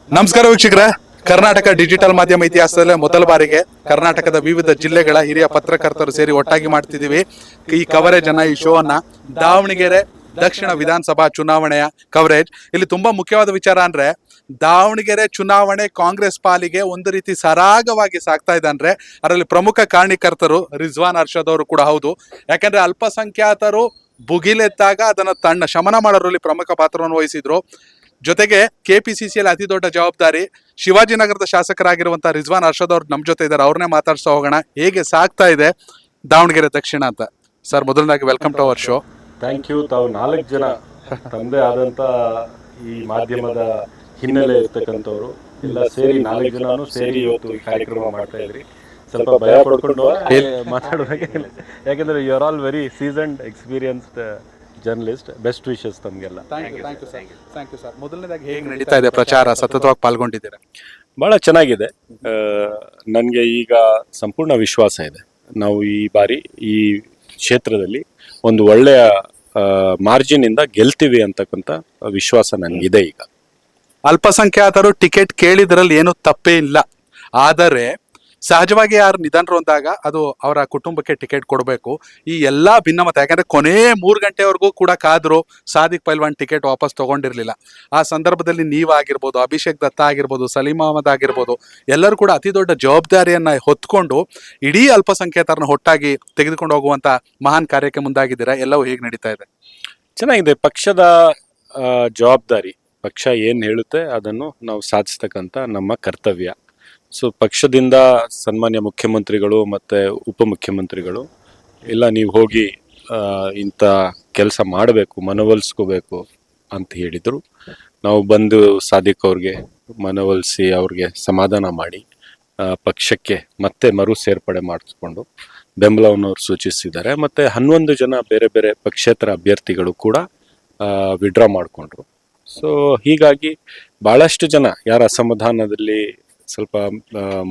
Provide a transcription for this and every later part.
ನಮಸ್ಕಾರ ವೀಕ್ಷಕರೇ, ಕರ್ನಾಟಕ ಡಿಜಿಟಲ್ ಮಾಧ್ಯಮ ಇತಿಹಾಸದಲ್ಲೇ ಮೊದಲ ಬಾರಿಗೆ ಕರ್ನಾಟಕದ ವಿವಿಧ ಜಿಲ್ಲೆಗಳ ಹಿರಿಯ ಪತ್ರಕರ್ತರು ಸೇರಿ ಒಟ್ಟಾಗಿ ಮಾಡ್ತಿದ್ದೀವಿ ಈ ಕವರೇಜ್ ಅನ್ನ, ಈ ಶೋ ಅನ್ನ. ದಾವಣಗೆರೆ ದಕ್ಷಿಣ ವಿಧಾನಸಭಾ ಚುನಾವಣೆಯ ಕವರೇಜ್. ಇಲ್ಲಿ ತುಂಬಾ ಮುಖ್ಯವಾದ ವಿಚಾರ ಅಂದ್ರೆ, ದಾವಣಗೆರೆ ಚುನಾವಣೆ ಕಾಂಗ್ರೆಸ್ ಪಾಲಿಗೆ ಒಂದು ರೀತಿ ಸರಾಗವಾಗಿ ಸಾಗ್ತಾ ಇದೆ ಅಂದ್ರೆ ಅದರಲ್ಲಿ ಪ್ರಮುಖ ಕಾರಣಕರ್ತರು ರಿಜ್ವಾನ್ ಅರ್ಷದ್ ಅವರು ಕೂಡ ಹೌದು. ಯಾಕಂದ್ರೆ ಅಲ್ಪಸಂಖ್ಯಾತರು ಭುಗಿಲೆದ್ದಾಗ ಅದನ್ನ ಶಮನ ಮಾಡೋದ್ರಲ್ಲಿ ಪ್ರಮುಖ ಪಾತ್ರವನ್ನು ವಹಿಸಿದ್ರು. ಜೊತೆಗೆ ಕೆಪಿಸಿಸಿಯಲ್ಲಿ ಅತಿ ದೊಡ್ಡ ಜವಾಬ್ದಾರಿ ಶಿವಾಜಿನಗರದ ಶಾಸಕರಾಗಿರುವಂತಹ ರಿಜ್ವಾನ್ ಅರ್ಷದ್ ಅವ್ರು ನಮ್ಮ ಜೊತೆ ಇದ್ದಾರೆ. ಅವ್ರನ್ನೇ ಮಾತಾಡ್ತಾ ಹೋಗೋಣ, ಹೇಗೆ ಸಾಗ್ತಾ ಇದೆ ದಾವಣಗೆರೆ ದಕ್ಷಿಣ ಅಂತ. ಸರ್, ಮೊದಲನೇದಾಗಿ welcome to our show. Thank you. ತಾವು 4 ಜನ ತಮ್ಮದೇ ಆದಂತ ಈ ಮಾಧ್ಯಮದ ಹಿನ್ನೆಲೆ ಇರ್ತಕ್ಕಂಥವ್ರು ಎಲ್ಲ ಸೇರಿ 4 ಜನನು ಸೇರಿ ಇವತ್ತು ಈ ಕಾರ್ಯಕ್ರಮ ಮಾಡ್ತಾ ಇದ್ರಿ. ಸ್ವಲ್ಪ ಭಯ ಪಡ್ಕೊಂಡು ಮಾತಾಡುವಾಗ, ಯಾಕಂದ್ರೆ you are all very seasoned experienced journalist. Best wishes ತಮಗೆಲ್ಲ. Thank you sir. ಮೊದಲನೇದಾಗಿ ಹೇಗೆ ನಡೀತಾ ಇದೆ ಪ್ರಚಾರ? ಸತತವಾಗಿ ಪಾಲ್ಗೊಂಡಿದ್ದೀರಾ? ಬಹಳ ಚೆನ್ನಾಗಿದೆ. ನನಗೆ ಈಗ ಸಂಪೂರ್ಣ ವಿಶ್ವಾಸ ಇದೆ, ನಾವು ಈ ಬಾರಿ ಈ ಕ್ಷೇತ್ರದಲ್ಲಿ ಒಂದು ಒಳ್ಳೆಯ ಮಾರ್ಜಿನ್ ಇಂದ ಗೆಲ್ತೀವಿ ಅಂತಕ್ಕಂಥ ವಿಶ್ವಾಸ ನನಗಿದೆ. ಈಗ ಅಲ್ಪಸಂಖ್ಯಾತರು ಟಿಕೆಟ್ ಕೇಳಿದ್ರಲ್ಲಿ ಏನು ತಪ್ಪೇ ಇಲ್ಲ, ಆದರೆ ಸಹಜವಾಗಿ ಯಾರು ನಿಧನರು ಅಂದಾಗ ಅದು ಅವರ ಕುಟುಂಬಕ್ಕೆ ಟಿಕೆಟ್ ಕೊಡಬೇಕು. ಈ ಎಲ್ಲಾ ಭಿನ್ನಮತ, ಯಾಕಂದ್ರೆ ಕೊನೆ 3 ಗಂಟೆವರೆಗೂ ಕೂಡ ಕಾದ್ರು ಸಾದಿಕ್ ಪೈಲ್ವಾನ್ ಟಿಕೆಟ್ ವಾಪಸ್ ತಗೊಂಡಿರ್ಲಿಲ್ಲ. ಆ ಸಂದರ್ಭದಲ್ಲಿ ನೀವಾಗಿರ್ಬೋದು, ಅಭಿಷೇಕ್ ದತ್ತ ಆಗಿರ್ಬೋದು, ಸಲೀಂ ಅಹಮದ್ ಆಗಿರ್ಬೋದು, ಎಲ್ಲರೂ ಕೂಡ ಅತಿ ದೊಡ್ಡ ಜವಾಬ್ದಾರಿಯನ್ನ ಹೊತ್ಕೊಂಡು ಇಡೀ ಅಲ್ಪಸಂಖ್ಯಾತರನ್ನ ಒಟ್ಟಾಗಿ ತೆಗೆದುಕೊಂಡು ಹೋಗುವಂತ ಮಹಾನ್ ಕಾರ್ಯಕ್ಕೆ ಮುಂದಾಗಿದ್ದೀರಾ. ಎಲ್ಲವೂ ಹೇಗೆ ನಡೀತಾ ಇದೆ? ಚೆನ್ನಾಗಿದೆ. ಪಕ್ಷದ ಜವಾಬ್ದಾರಿ, ಪಕ್ಷ ಏನ್ ಹೇಳುತ್ತೆ ಅದನ್ನು ನಾವು ಸಾಧಿಸ್ತಕ್ಕಂಥ ನಮ್ಮ ಕರ್ತವ್ಯ. ಸೊ ಪಕ್ಷದಿಂದ ಸನ್ಮಾನ್ಯ ಮುಖ್ಯಮಂತ್ರಿಗಳು ಮತ್ತು ಉಪಮುಖ್ಯಮಂತ್ರಿಗಳು ಇಲ್ಲ, ನೀವು ಹೋಗಿ ಇಂಥ ಕೆಲಸ ಮಾಡಬೇಕು, ಮನವೊಲಿಸ್ಕೋಬೇಕು ಅಂತ ಹೇಳಿದರು. ನಾವು ಬಂದು ಸಾದಿಕ್ ಅವ್ರಿಗೆ ಮನವೊಲಿಸಿ ಅವ್ರಿಗೆ ಸಮಾಧಾನ ಮಾಡಿ ಪಕ್ಷಕ್ಕೆ ಮತ್ತೆ ಮರು ಸೇರ್ಪಡೆ ಮಾಡಿಸ್ಕೊಂಡು ಬೆಂಬಲವನ್ನು ಅವ್ರು ಸೂಚಿಸಿದ್ದಾರೆ. ಮತ್ತು 11 ಜನ ಬೇರೆ ಬೇರೆ ಪಕ್ಷೇತರ ಅಭ್ಯರ್ಥಿಗಳು ಕೂಡ ವಿಡ್ರಾ ಮಾಡಿಕೊಂಡ್ರು. ಸೊ ಹೀಗಾಗಿ ಭಾಳಷ್ಟು ಜನ ಯಾರ ಅಸಮಾಧಾನದಲ್ಲಿ ಸ್ವಲ್ಪ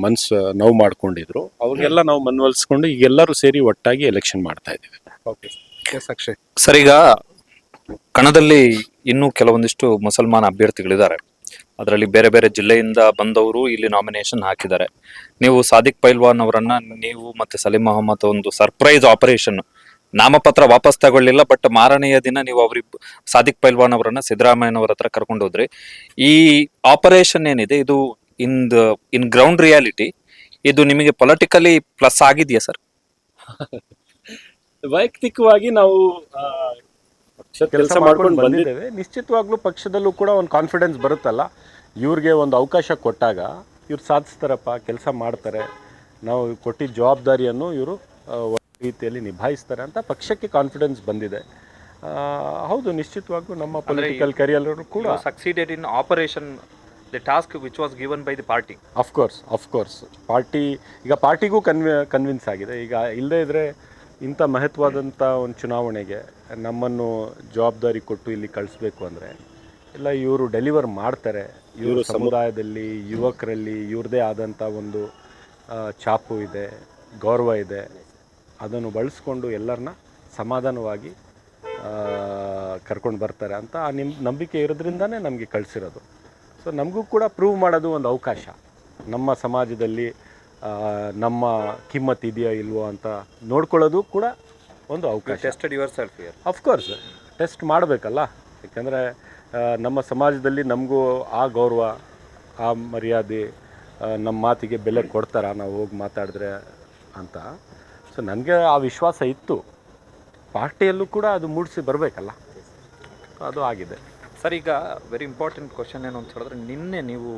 ಮನ್ಸು ನೋವು ಮಾಡ್ಕೊಂಡಿದ್ರು, ಅವ್ರಿಗೆಲ್ಲ ನಾವು ಮನವೊಲಿಸ್ಕೊಂಡು ಈಗೆಲ್ಲರೂ ಸೇರಿ ಒಟ್ಟಾಗಿ ಎಲೆಕ್ಷನ್ ಮಾಡ್ತಾ ಇದ್ದೀವಿ. ಸರ್, ಈಗ ಕಣದಲ್ಲಿ ಇನ್ನೂ ಕೆಲವೊಂದಿಷ್ಟು ಮುಸಲ್ಮಾನ ಅಭ್ಯರ್ಥಿಗಳಿದ್ದಾರೆ. ಅದರಲ್ಲಿ ಬೇರೆ ಬೇರೆ ಜಿಲ್ಲೆಯಿಂದ ಬಂದವರು ಇಲ್ಲಿ ನಾಮಿನೇಷನ್ ಹಾಕಿದ್ದಾರೆ. ನೀವು ಸಾದಿಕ್ ಪೈಲ್ವಾನ್ ಅವರನ್ನ, ನೀವು ಮತ್ತೆ ಸಲೀಂ ಅಹಮದ್ ಒಂದು ಸರ್ಪ್ರೈಸ್ ಆಪರೇಷನ್, ನಾಮಪತ್ರ ವಾಪಸ್ ತಗೊಳ್ಳಿಲ್ಲ, ಬಟ್ ಮಾರನೆಯ ದಿನ ನೀವು ಸಾದಿಕ್ ಪೈಲ್ವಾನ್ ಅವರನ್ನ ಸಿದ್ದರಾಮಯ್ಯನವರ ಹತ್ರ ಕರ್ಕೊಂಡು ಹೋದ್ರಿ. ಈ ಆಪರೇಷನ್ ಏನಿದೆ, ಇದು ಇನ್ ಗ್ರೌಂಡ್ ರಿಯಾಲಿಟಿ ಇದು ನಿಮಗೆ ಪೊಲಿಟಿಕಲಿ ಪ್ಲಸ್ ಆಗಿದೆಯಾ ಸರ್? ವೈಯಕ್ತಿಕವಾಗಿ ನಾವು ಕೆಲಸ ಮಾಡ್ಕೊಂಡು ಬಂದಿದ್ದೇವೆ. ನಿಶ್ಚಿತವಾಗ್ಲೂ ಪಕ್ಷದಲ್ಲೂ ಕೂಡ ಒಂದು ಕಾನ್ಫಿಡೆನ್ಸ್ ಬರುತ್ತಲ್ಲ, ಇವ್ರಿಗೆ ಒಂದು ಅವಕಾಶ ಕೊಟ್ಟಾಗ ಇವ್ರು ಸಾಧಿಸ್ತಾರಪ್ಪ, ಕೆಲಸ ಮಾಡ್ತಾರೆ, ನಾವು ಕೊಟ್ಟಿದ್ದ ಜವಾಬ್ದಾರಿಯನ್ನು ಇವರು ರೀತಿಯಲ್ಲಿ ನಿಭಾಯಿಸ್ತಾರೆ ಅಂತ ಪಕ್ಷಕ್ಕೆ ಕಾನ್ಫಿಡೆನ್ಸ್ ಬಂದಿದೆ. ಹೌದು, ನಿಶ್ಚಿತವಾಗ್ಲೂ ನಮ್ಮ ಪೊಲಿಟಿಕಲ್ ಕರಿಯರ್ ಕೂಡ succeeded in operation the task which was given by the party. Of course party ಈಗ ಪಾರ್ಟಿಗೂ ಕನ್ವಿನ್ಸ್ ಆಗಿದೆ. ಈಗ ಇಲ್ಲದೇ ಇದ್ದರೆ ಇಂಥ ಮಹತ್ವವಾದಂಥ ಒಂದು ಚುನಾವಣೆಗೆ ನಮ್ಮನ್ನು ಜವಾಬ್ದಾರಿ ಕೊಟ್ಟು ಇಲ್ಲಿ ಕಳಿಸ್ಬೇಕು ಅಂದರೆ ಎಲ್ಲ ಇವರು ಡೆಲಿವರ್ ಮಾಡ್ತಾರೆ. ಇವರು ಸಮುದಾಯದಲ್ಲಿ ಯುವಕರಲ್ಲಿ ಇವ್ರದ್ದೇ ಆದಂಥ ಒಂದು ಛಾಪು ಇದೆ, ಗೌರವ ಇದೆ. ಅದನ್ನು ಬಳಸ್ಕೊಂಡು ಎಲ್ಲರನ್ನ ಸಮಾಧಾನವಾಗಿ ಕರ್ಕೊಂಡು ಬರ್ತಾರೆ ಅಂತ ನಂಬಿಕೆ ಇರೋದ್ರಿಂದನೇ ನಮಗೆ ಕಳಿಸಿರೋದು. ಸೊ ನಮಗೂ ಕೂಡ ಪ್ರೂವ್ ಮಾಡೋದು ಒಂದು ಅವಕಾಶ. ನಮ್ಮ ಸಮಾಜದಲ್ಲಿ ನಮ್ಮ ಕಿಮ್ಮತ್ ಇದೆಯಾ ಇಲ್ವೋ ಅಂತ ನೋಡ್ಕೊಳ್ಳೋದು ಕೂಡ ಒಂದು ಅವಕಾಶ. Tested your self here. Of course test ಮಾಡಬೇಕಲ್ಲ, ಯಾಕೆಂದರೆ ನಮ್ಮ ಸಮಾಜದಲ್ಲಿ ನಮಗೂ ಆ ಗೌರವ, ಆ ಮರ್ಯಾದೆ, ನಮ್ಮ ಮಾತಿಗೆ ಬೆಲೆ ಕೊಡ್ತಾರ ನಾವು ಹೋಗಿ ಮಾತಾಡಿದ್ರೆ ಅಂತ. ಸೊ ನನಗೆ ಆ ವಿಶ್ವಾಸ ಇತ್ತು. ಪಾರ್ಟಿಯಲ್ಲೂ ಕೂಡ ಅದು ಮೂಡಿಸಿ ಬರಬೇಕಲ್ಲ, ಅದು ಆಗಿದೆ. ಸರ್, ಈಗ ವೆರಿ ಇಂಪಾರ್ಟೆಂಟ್ ಕ್ವಶನ್ ಏನು ಅಂತ ಹೇಳಿದ್ರೆ, ನಿನ್ನೆ ನೀವು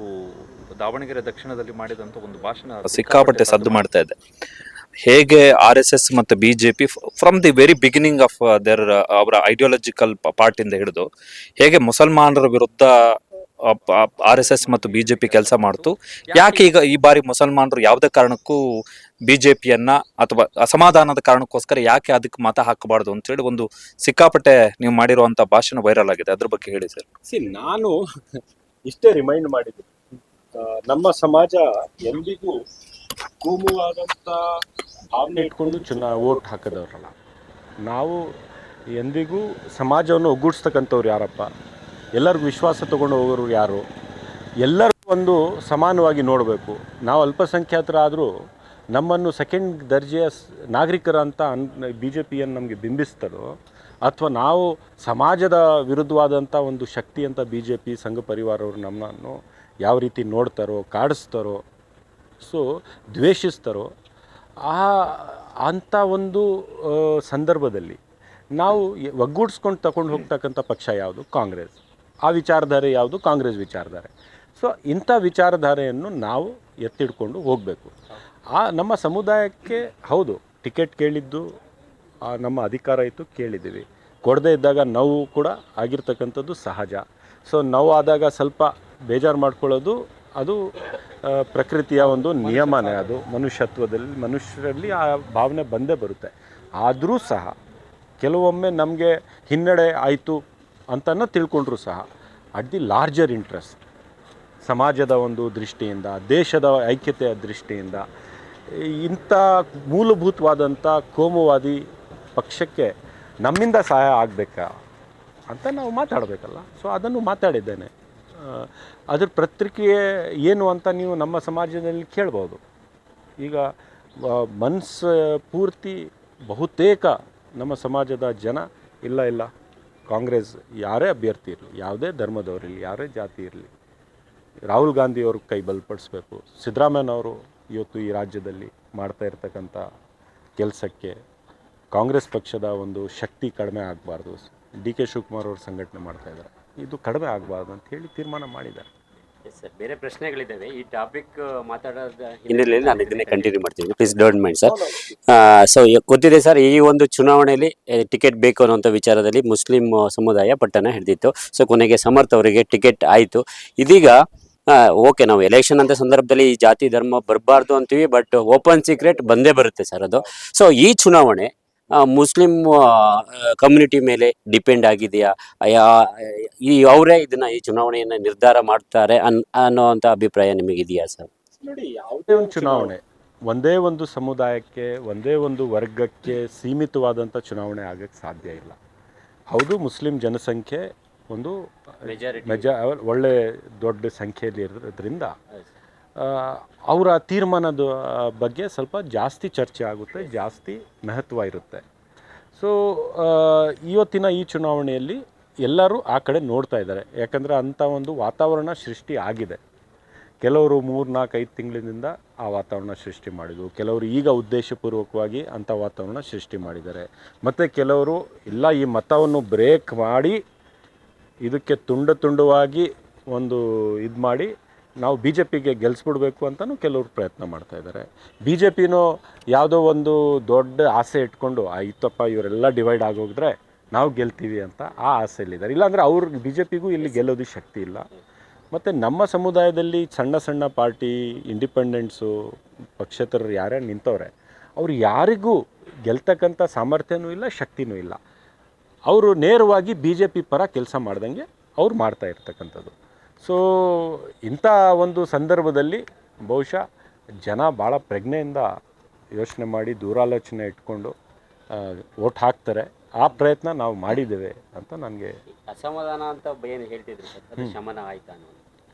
ದಾವಣಗೆರೆ ದಕ್ಷಿಣದಲ್ಲಿ ಮಾಡಿದಂಥ ಒಂದು ಭಾಷಣ ಸಿಕ್ಕಾಪಟ್ಟೆ ಸದ್ದು ಮಾಡ್ತಾ ಇದೆ. ಹೇಗೆ RSS ಮತ್ತು BJP from the very beginning of ಅವರ ಐಡಿಯಾಲಜಿಕಲ್ ಪಾರ್ಟಿಂದ ಹಿಡಿದು ಹೇಗೆ ಮುಸಲ್ಮಾನರ ವಿರುದ್ಧ RSS ಮತ್ತು BJP ಕೆಲಸ ಮಾಡ್ತು, ಯಾಕೆ ಈಗ ಈ ಬಾರಿ ಮುಸಲ್ಮಾನರು ಯಾವುದೇ ಕಾರಣಕ್ಕೂ BJPಯನ್ನ ಅಥವಾ ಅಸಮಾಧಾನದ ಕಾರಣಕ್ಕೋಸ್ಕರ ಯಾಕೆ ಅದಕ್ಕೆ ಮತ ಹಾಕಬಾರ್ದು ಅಂತೇಳಿ ಒಂದು ಸಿಕ್ಕಾಪಟ್ಟೆ ನೀವು ಮಾಡಿರುವಂಥ ಭಾಷಣ ವೈರಲ್ ಆಗಿದೆ. ಅದ್ರ ಬಗ್ಗೆ ಹೇಳಿ ಸರ್. ನಾನು ಇಷ್ಟೇ ರಿಮೈಂಡ್ ಮಾಡಿದ್ದೆ, ನಮ್ಮ ಸಮಾಜ ಎಂದಿಗೂ ಕೋಮುವಾದಂಥ ಭಾವನೆ ಇಟ್ಕೊಂಡು ವೋಟ್ ಹಾಕಿದವ್ರಲ್ಲ. ನಾವು ಎಂದಿಗೂ ಸಮಾಜವನ್ನು ಒಗ್ಗೂಡಿಸ್ತಕ್ಕಂಥವ್ರು ಯಾರಪ್ಪ, ಎಲ್ಲರಿಗೂ ವಿಶ್ವಾಸ ತೊಗೊಂಡು ಹೋಗೋರು ಯಾರು, ಎಲ್ಲರಿಗೂ ಒಂದು ಸಮಾನವಾಗಿ ನೋಡಬೇಕು. ನಾವು ಅಲ್ಪಸಂಖ್ಯಾತರಾದರೂ ನಮ್ಮನ್ನು ಸೆಕೆಂಡ್ ದರ್ಜೆಯ ನಾಗರಿಕರ ಅಂತ ಬಿ ಜೆ ಪಿಯನ್ನು ನಮಗೆ ಬಿಂಬಿಸ್ತದೋ ಅಥವಾ ನಾವು ಸಮಾಜದ ವಿರುದ್ಧವಾದಂಥ ಒಂದು ಶಕ್ತಿ ಅಂತ ಬಿ ಜೆ ಪಿ ಸಂಘ ಪರಿವಾರವರು ನಮ್ಮನ್ನು ಯಾವ ರೀತಿ ನೋಡ್ತಾರೋ, ಕಾಡಿಸ್ತಾರೋ, ಸೊ ದ್ವೇಷಿಸ್ತಾರೋ, ಅಂಥ ಒಂದು ಸಂದರ್ಭದಲ್ಲಿ ನಾವು ಒಗ್ಗೂಡಿಸ್ಕೊಂಡು ತಗೊಂಡು ಹೋಗ್ತಕ್ಕಂಥ ಪಕ್ಷ ಯಾವುದು? ಕಾಂಗ್ರೆಸ್. ಆ ವಿಚಾರಧಾರೆ ಯಾವುದು? ಕಾಂಗ್ರೆಸ್ ವಿಚಾರಧಾರೆ. ಸೊ ಇಂಥ ವಿಚಾರಧಾರೆಯನ್ನು ನಾವು ಎತ್ತಿಡ್ಕೊಂಡು ಹೋಗಬೇಕು. ನಮ್ಮ ಸಮುದಾಯಕ್ಕೆ ಹೌದು ಟಿಕೆಟ್ ಕೇಳಿದ್ದು ನಮ್ಮ ಅಧಿಕಾರ ಇತ್ತು, ಕೇಳಿದ್ದೀವಿ. ಕೊಡದೇ ಇದ್ದಾಗ ನೋವು ಕೂಡ ಆಗಿರ್ತಕ್ಕಂಥದ್ದು ಸಹಜ. ಸೊ ನೋವು ಆದಾಗ ಸ್ವಲ್ಪ ಬೇಜಾರು ಮಾಡ್ಕೊಳ್ಳೋದು ಅದು ಪ್ರಕೃತಿಯ ಒಂದು ನಿಯಮನೇ. ಅದು ಮನುಷ್ಯರಲ್ಲಿ ಆ ಭಾವನೆ ಬಂದೇ ಬರುತ್ತೆ. ಆದರೂ ಸಹ ಕೆಲವೊಮ್ಮೆ ನಮಗೆ ಹಿನ್ನಡೆ ಆಯಿತು ಅಂತಲೂ ತಿಳ್ಕೊಂಡ್ರೂ ಸಹ ಅಟ್ ದಿ ಲಾರ್ಜರ್ ಇಂಟ್ರೆಸ್ಟ್, ಸಮಾಜದ ಒಂದು ದೃಷ್ಟಿಯಿಂದ, ದೇಶದ ಐಕ್ಯತೆಯ ದೃಷ್ಟಿಯಿಂದ ಇಂಥ ಮೂಲಭೂತವಾದಂಥ ಕೋಮುವಾದಿ ಪಕ್ಷಕ್ಕೆ ನಮ್ಮಿಂದ ಸಹಾಯ ಆಗಬೇಕಾ ಅಂತ ನಾವು ಮಾತಾಡಬೇಕಲ್ಲ. ಸೊ ಅದನ್ನು ಮಾತಾಡಿದ್ದೇನೆ. ಅದ್ರ ಪ್ರತಿಕ್ರಿಯೆ ಏನು ಅಂತ ನೀವು ನಮ್ಮ ಸಮಾಜದಲ್ಲಿ ಕೇಳ್ಬೋದು. ಈಗ ಮನಸ್ಸು ಪೂರ್ತಿ ಬಹುತೇಕ ನಮ್ಮ ಸಮಾಜದ ಜನ ಇಲ್ಲ ಕಾಂಗ್ರೆಸ್ ಯಾರೇ ಅಭ್ಯರ್ಥಿ ಇರಲಿ, ಯಾವುದೇ ಧರ್ಮದವರಿರಲಿ, ಯಾರೇ ಜಾತಿ ಇರಲಿ, ರಾಹುಲ್ ಗಾಂಧಿಯವ್ರ ಕೈ ಬಲಪಡಿಸ್ಬೇಕು. ಸಿದ್ದರಾಮಯ್ಯನವರು ಇವತ್ತು ಈ ರಾಜ್ಯದಲ್ಲಿ ಮಾಡ್ತಾ ಇರ್ತಕ್ಕಂಥ ಕೆಲಸಕ್ಕೆ ಕಾಂಗ್ರೆಸ್ ಪಕ್ಷದ ಒಂದು ಶಕ್ತಿ ಕಡಿಮೆ ಆಗಬಾರ್ದು. ಡಿ ಕೆ ಶಿವಕುಮಾರ್ ಅವರು ಸಂಘಟನೆ ಮಾಡ್ತಾಯಿದ್ದಾರೆ, ಇದು ಕಡಿಮೆ ಆಗಬಾರ್ದು ಅಂತ ಹೇಳಿ ತೀರ್ಮಾನ ಮಾಡಿದ್ದಾರೆ. ಸರ್, ಬೇರೆ ಪ್ರಶ್ನೆಗಳಿದ್ದಾವೆ. ಈ ಟಾಪಿಕ್ ಮಾತಾಡೋದ ಹಿನ್ನೆಲೆಯಲ್ಲಿ ನಾನು ಇದನ್ನೇ ಕಂಟಿನ್ಯೂ ಮಾಡ್ತೀನಿ. Please don't mind sir. So ಗೊತ್ತಿದೆ ಸರ್, ಈ ಒಂದು ಚುನಾವಣೆಯಲ್ಲಿ ಟಿಕೆಟ್ ಬೇಕು ಅನ್ನುವಂಥ ವಿಚಾರದಲ್ಲಿ ಮುಸ್ಲಿಂ ಸಮುದಾಯ ಪಟ್ಟಣ ಹಿಡಿದಿತ್ತು. ಸೊ ಕೊನೆಗೆ ಸಮರ್ಥ ಅವರಿಗೆ ಟಿಕೆಟ್ ಆಯಿತು. ಇದೀಗ ಓಕೆ, ನಾವು ಎಲೆಕ್ಷನ್ ಅಂತ ಸಂದರ್ಭದಲ್ಲಿ ಈ ಜಾತಿ ಧರ್ಮ ಬರಬಾರ್ದು ಅಂತೀವಿ, ಬಟ್ ಓಪನ್ ಸೀಕ್ರೆಟ್ ಬಂದೇ ಬರುತ್ತೆ ಸರ್ ಅದು. ಸೊ ಈ ಚುನಾವಣೆ ಮುಸ್ಲಿಂ ಕಮ್ಯುನಿಟಿ ಮೇಲೆ ಡಿಪೆಂಡ್ ಆಗಿದೆಯಾ? ಅವರೇ ಈ ಚುನಾವಣೆಯನ್ನು ನಿರ್ಧಾರ ಮಾಡ್ತಾರೆ ಅನ್ನೋವಂಥ ಅಭಿಪ್ರಾಯ ನಿಮಗಿದೆಯಾ ಸರ್? ನೋಡಿ, ಯಾವುದೇ ಒಂದು ಚುನಾವಣೆ ಒಂದೇ ಒಂದು ಸಮುದಾಯಕ್ಕೆ, ಒಂದೇ ಒಂದು ವರ್ಗಕ್ಕೆ ಸೀಮಿತವಾದಂಥ ಚುನಾವಣೆ ಆಗಕ್ಕೆ ಸಾಧ್ಯ ಇಲ್ಲ. ಹೌದು, ಮುಸ್ಲಿಂ ಜನಸಂಖ್ಯೆ ಒಂದು ಒಳ್ಳೆ ದೊಡ್ಡ ಸಂಖ್ಯೆಯಲ್ಲಿ ಇರೋದ್ರಿಂದ ಅವರ ತೀರ್ಮಾನದ ಬಗ್ಗೆ ಸ್ವಲ್ಪ ಜಾಸ್ತಿ ಚರ್ಚೆ ಆಗುತ್ತೆ, ಜಾಸ್ತಿ ಮಹತ್ವ ಇರುತ್ತೆ. ಸೊ ಇವತ್ತಿನ ಈ ಚುನಾವಣೆಯಲ್ಲಿ ಎಲ್ಲರೂ ಆ ಕಡೆ ನೋಡ್ತಾ ಇದ್ದಾರೆ. ಯಾಕಂದರೆ ಅಂಥ ಒಂದು ವಾತಾವರಣ ಸೃಷ್ಟಿ ಆಗಿದೆ. ಕೆಲವರು 3-4-5 ತಿಂಗಳಿನಿಂದ ಆ ವಾತಾವರಣ ಸೃಷ್ಟಿ ಮಾಡಿದರು. ಕೆಲವರು ಈಗ ಉದ್ದೇಶಪೂರ್ವಕವಾಗಿ ಅಂಥ ವಾತಾವರಣ ಸೃಷ್ಟಿ ಮಾಡಿದ್ದಾರೆ. ಮತ್ತು ಕೆಲವರು ಇಲ್ಲ, ಈ ಮತವನ್ನು ಬ್ರೇಕ್ ಮಾಡಿ ಇದಕ್ಕೆ ತುಂಡವಾಗಿ ಒಂದು ಇದು ಮಾಡಿ ನಾವು ಬಿ ಜೆ ಪಿಗೆ ಗೆಲ್ಲಿಸ್ಬಿಡ್ಬೇಕು ಅಂತಲೂ ಕೆಲವರು ಪ್ರಯತ್ನ ಮಾಡ್ತಾಯಿದ್ದಾರೆ. ಬಿ ಜೆ ಪಿನೂ ಯಾವುದೋ ಒಂದು ದೊಡ್ಡ ಆಸೆ ಇಟ್ಕೊಂಡು ಇತ್ತಪ್ಪ ಇವರೆಲ್ಲ ಡಿವೈಡ್ ಆಗೋಗಿದ್ರೆ ನಾವು ಗೆಲ್ತೀವಿ ಅಂತ ಆ ಆಸೆಯಲ್ಲಿದ್ದಾರೆ. ಇಲ್ಲಾಂದರೆ ಅವ್ರಿಗೆ ಬಿ ಜೆ ಪಿಗೂ ಇಲ್ಲಿ ಗೆಲ್ಲೋದು ಶಕ್ತಿ ಇಲ್ಲ. ಮತ್ತು ನಮ್ಮ ಸಮುದಾಯದಲ್ಲಿ ಸಣ್ಣ ಸಣ್ಣ ಪಾರ್ಟಿ, ಇಂಡಿಪೆಂಡೆಂಟ್ಸು, ಪಕ್ಷೇತರರು ಯಾರ್ಯಾರು ನಿಂತವ್ರೆ ಅವ್ರು ಯಾರಿಗೂ ಗೆಲ್ತಕ್ಕಂಥ ಸಾಮರ್ಥ್ಯನೂ ಇಲ್ಲ, ಶಕ್ತಿನೂ ಇಲ್ಲ. ಅವರು ನೇರವಾಗಿ ಬಿ ಜೆ ಪಿ ಪರ ಕೆಲಸ ಮಾಡ್ದಂಗೆ ಅವ್ರು ಮಾಡ್ತಾ ಇರ್ತಕ್ಕಂಥದ್ದು. ಸೊ ಇಂಥ ಒಂದು ಸಂದರ್ಭದಲ್ಲಿ ಬಹುಶಃ ಜನ ಭಾಳ ಪ್ರಜ್ಞೆಯಿಂದ ಯೋಚನೆ ಮಾಡಿ ದೂರಾಲೋಚನೆ ಇಟ್ಕೊಂಡು ವೋಟ್ ಹಾಕ್ತಾರೆ. ಆ ಪ್ರಯತ್ನ ನಾವು ಮಾಡಿದ್ದೇವೆ ಅಂತ ನನಗೆ. ಅಸಮಾಧಾನ ಅಂತ ಏನು ಹೇಳ್ತಿದ್ರು ಸರ್, ಅದು ಶಮನ ಆಯ್ತಾ?